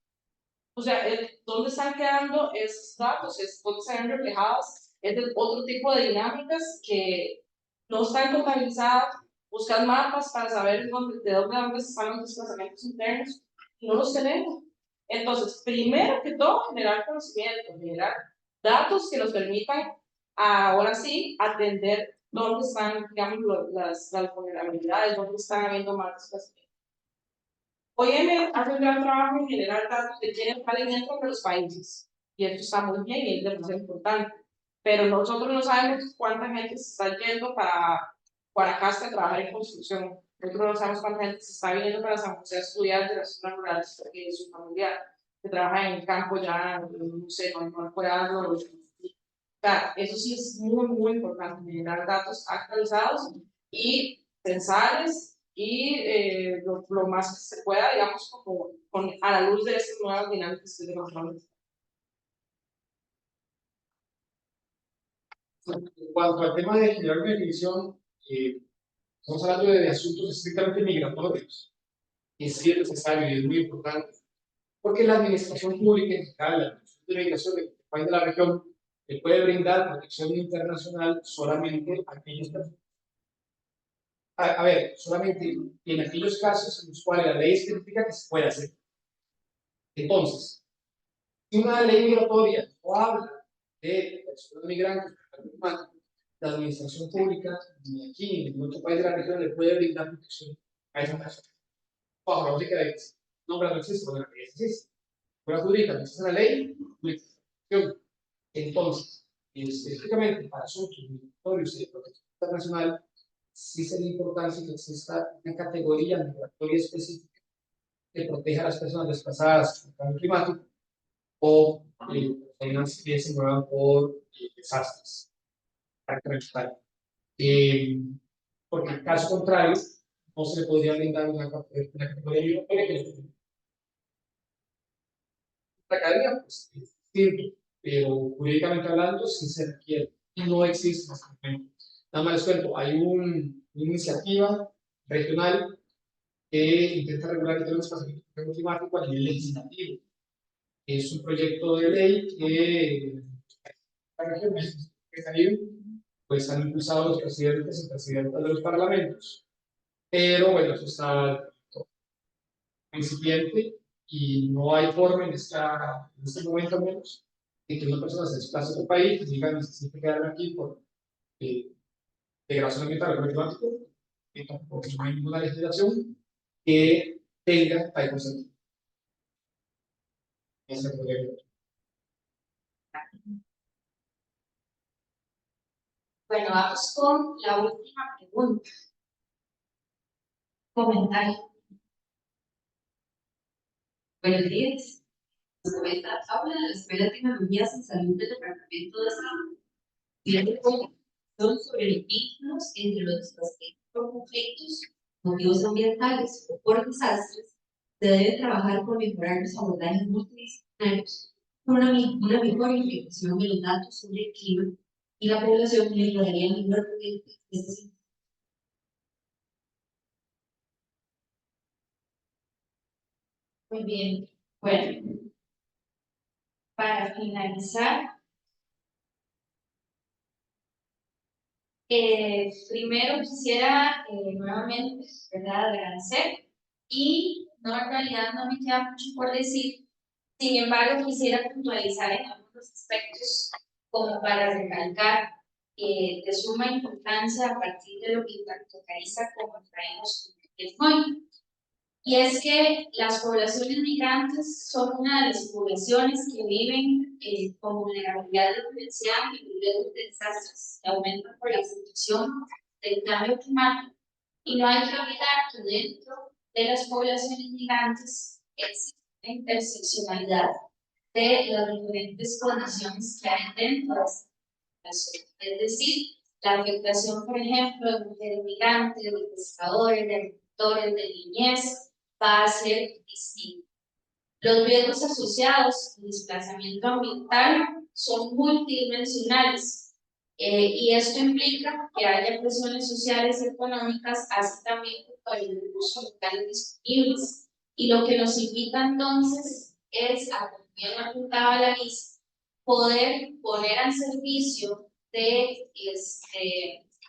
O sea, ¿dónde están quedando esos datos? ¿Dónde se ven reflejados? Es de otro tipo de dinámicas que no están contabilizadas. Buscan mapas para saber de dónde están los desplazamientos internos y no los tenemos. Entonces, primero que todo, generar conocimiento, generar datos que nos permitan, ahora sí, atender dónde están, digamos, las vulnerabilidades, dónde están habiendo más desplazamientos. OIM hace un gran trabajo en generar datos de quiénes salen dentro de los países, y eso está muy bien y es demasiado importante, pero nosotros no sabemos cuánta gente se está yendo para Guanacaste a trabajar en construcción, nosotros no sabemos cuánta gente se está viniendo para San José a estudiar de las zonas rurales porque es su familiar, que trabaja en el campo ya, no sé, no puede darlo. O sea, eso sí es muy, muy importante, generar datos actualizados y pensables y lo más que se pueda, digamos, como a la luz de estas nuevas dinámicas que tenemos. En cuanto al tema de generar una definición, estamos hablando de asuntos estrictamente migratorios. Y sí es necesario y es muy importante, porque la administración pública en general, la administración de migración de cualquier país de la región, le puede brindar protección internacional solamente a aquellos personas. A ver, solamente en aquellos casos en los cuales la ley especifica que se puede hacer. Entonces, si una ley migratoria no habla de personas migrantes, la administración pública, ni aquí, ni en otro país de la región, le puede brindar protección a esa persona. Bajo la lógica de que no, no existe, porque la ley existe. Pero jurídica, no existe la ley, jurisdicción. Entonces, específicamente para asuntos migratorios y de protección internacional, sí sería importante que exista una categoría migratoria específica que proteja a las personas desplazadas por el cambio climático o personas que se muevan por desastres naturales. Porque en caso contrario, no se le podría brindar una categoría migratoria que la academia, pues, es distinto, pero jurídicamente hablando, sí se requiere y no existe en este momento. Nada más les cuento, hay una iniciativa regional que intenta regular el tema del desplazamiento del cambio climático a nivel legislativo. Es un proyecto de ley que la región que Caribe, pues han impulsado los presidentes y presidentas de los parlamentos, pero bueno, eso está incipiente y no hay forma en este momento al menos de que una persona se desplace a otro país y diga necesito quedarme aquí por degradación ambiental o cambio climático, y tampoco no hay ninguna legislación que tenga tal concepto. Ese es el problema. Bueno, vamos con la última pregunta. Comentario. Buenos días. Nos comenta Paula de la Escuela de Tecnologías en Salud del Departamento de Salud. Tiene son sobre los vínculos entre los desplazamientos por conflictos, motivos ambientales o por desastres. Se debe trabajar por mejorar los abordajes multidisciplinarios, con una mejor integración de los datos sobre el clima y la población mejoraría mejormente este sentido. Muy bien. Bueno, para finalizar, primero quisiera nuevamente, ¿verdad?, agradecer y no, en realidad no me queda mucho por decir. Sin embargo, quisiera puntualizar en algunos aspectos como para recalcar de suma importancia a partir de lo que tanto Carissa como traemos es muy. Y es que las poblaciones migrantes son una de las poblaciones que viven con vulnerabilidad diferencial y riesgos de desastres que aumentan por la situación del cambio climático. Y no hay que olvidar que dentro de las poblaciones migrantes existe la interseccionalidad de las diferentes condiciones que hay dentro de esta población. Es decir, la afectación, por ejemplo, de mujeres migrantes, de pescadores, de agricultores, de niñez, va a ser distinto. Los riesgos asociados al desplazamiento ambiental son multidimensionales y esto implica que haya presiones sociales y económicas, así también por los recursos locales disponibles. Y lo que nos invita entonces es, a como bien apuntaba la lista, poder poner al servicio de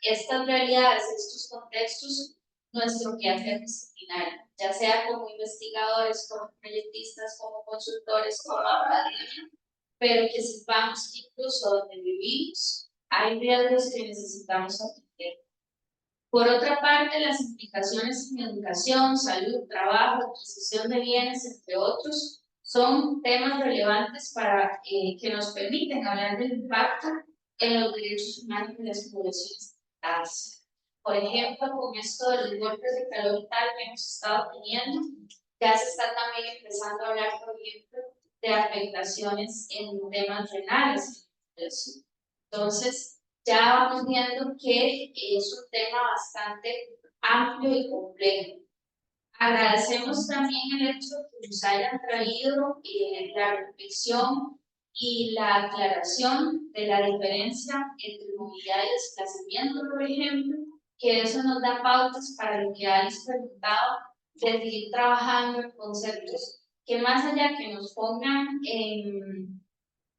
estas realidades, estos contextos, nuestro quehacer disciplinario, ya sea como investigadores, como proyectistas, como consultores, como académicos, pero que sepamos que incluso donde vivimos hay riesgos que necesitamos atender. Por otra parte, las implicaciones en educación, salud, trabajo, adquisición de bienes, entre otros, son temas relevantes para que nos permiten hablar del impacto en los derechos humanos de las poblaciones afectadas. Por ejemplo, con esto de los golpes de calor y tal que hemos estado teniendo, ya se está también empezando a hablar, por ejemplo, de afectaciones en temas renales. Entonces, ya vamos viendo que es un tema bastante amplio y complejo. Agradecemos también el hecho de que nos hayan traído la reflexión y la aclaración de la diferencia entre movilidad y desplazamiento, por ejemplo, que eso nos da pautas para lo que habéis preguntado, de seguir trabajando en conceptos que más allá que nos pongan en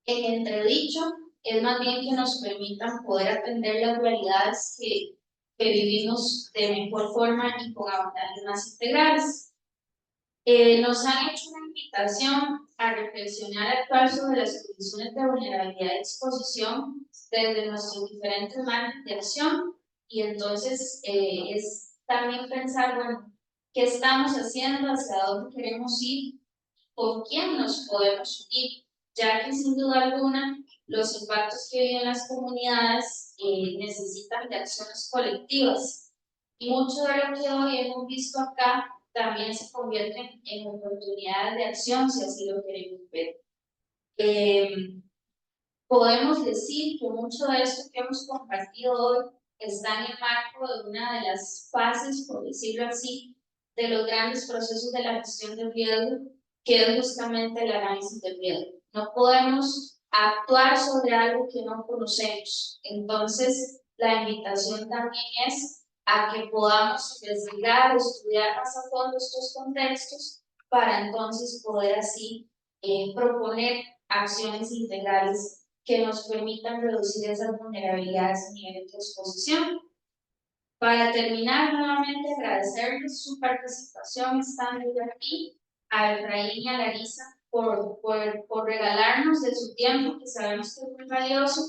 entredicho, es más bien que nos permitan poder atender las realidades que vivimos de mejor forma y con abordajes más integrales. Nos han hecho una invitación a reflexionar actual sobre las condiciones de vulnerabilidad y exposición desde nuestros diferentes marcos de acción, y entonces es también pensar, bueno, ¿qué estamos haciendo? ¿Hacia dónde queremos ir? ¿Con quién nos podemos unir? Ya que sin duda alguna los impactos que viven las comunidades necesitan de acciones colectivas. Y mucho de lo que hoy hemos visto acá también se convierten en oportunidades de acción, si así lo queremos ver. Podemos decir que mucho de esto que hemos compartido hoy está en el marco de una de las fases, por decirlo así, de los grandes procesos de la gestión del riesgo, que es justamente el análisis del riesgo. No podemos actuar sobre algo que no conocemos. Entonces, la invitación también es a que podamos investigar, estudiar más a fondo estos contextos para entonces poder así proponer acciones integrales que nos permitan reducir esas vulnerabilidades a nivel de exposición. Para terminar, nuevamente agradecerles su participación estando aquí, a Efraín y a Larisa por regalarnos de su tiempo, que sabemos que es muy valioso,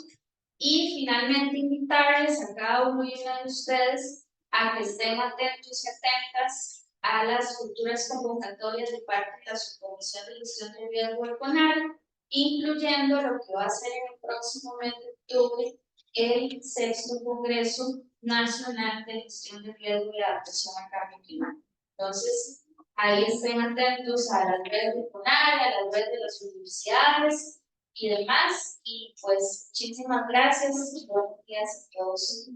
y finalmente invitarles a cada uno y una de ustedes a que estén atentos y atentas a las futuras convocatorias de parte de la Subcomisión de Gestión de Riesgo del CONARE, incluyendo lo que va a ser en el próximo mes de octubre el 6º Congreso Nacional de Gestión de Riesgo y Adaptación al Cambio Climático. Entonces, ahí estén atentos a las redes de CONARE, a las redes de las universidades y demás. Y pues, muchísimas gracias y buenos días a todos.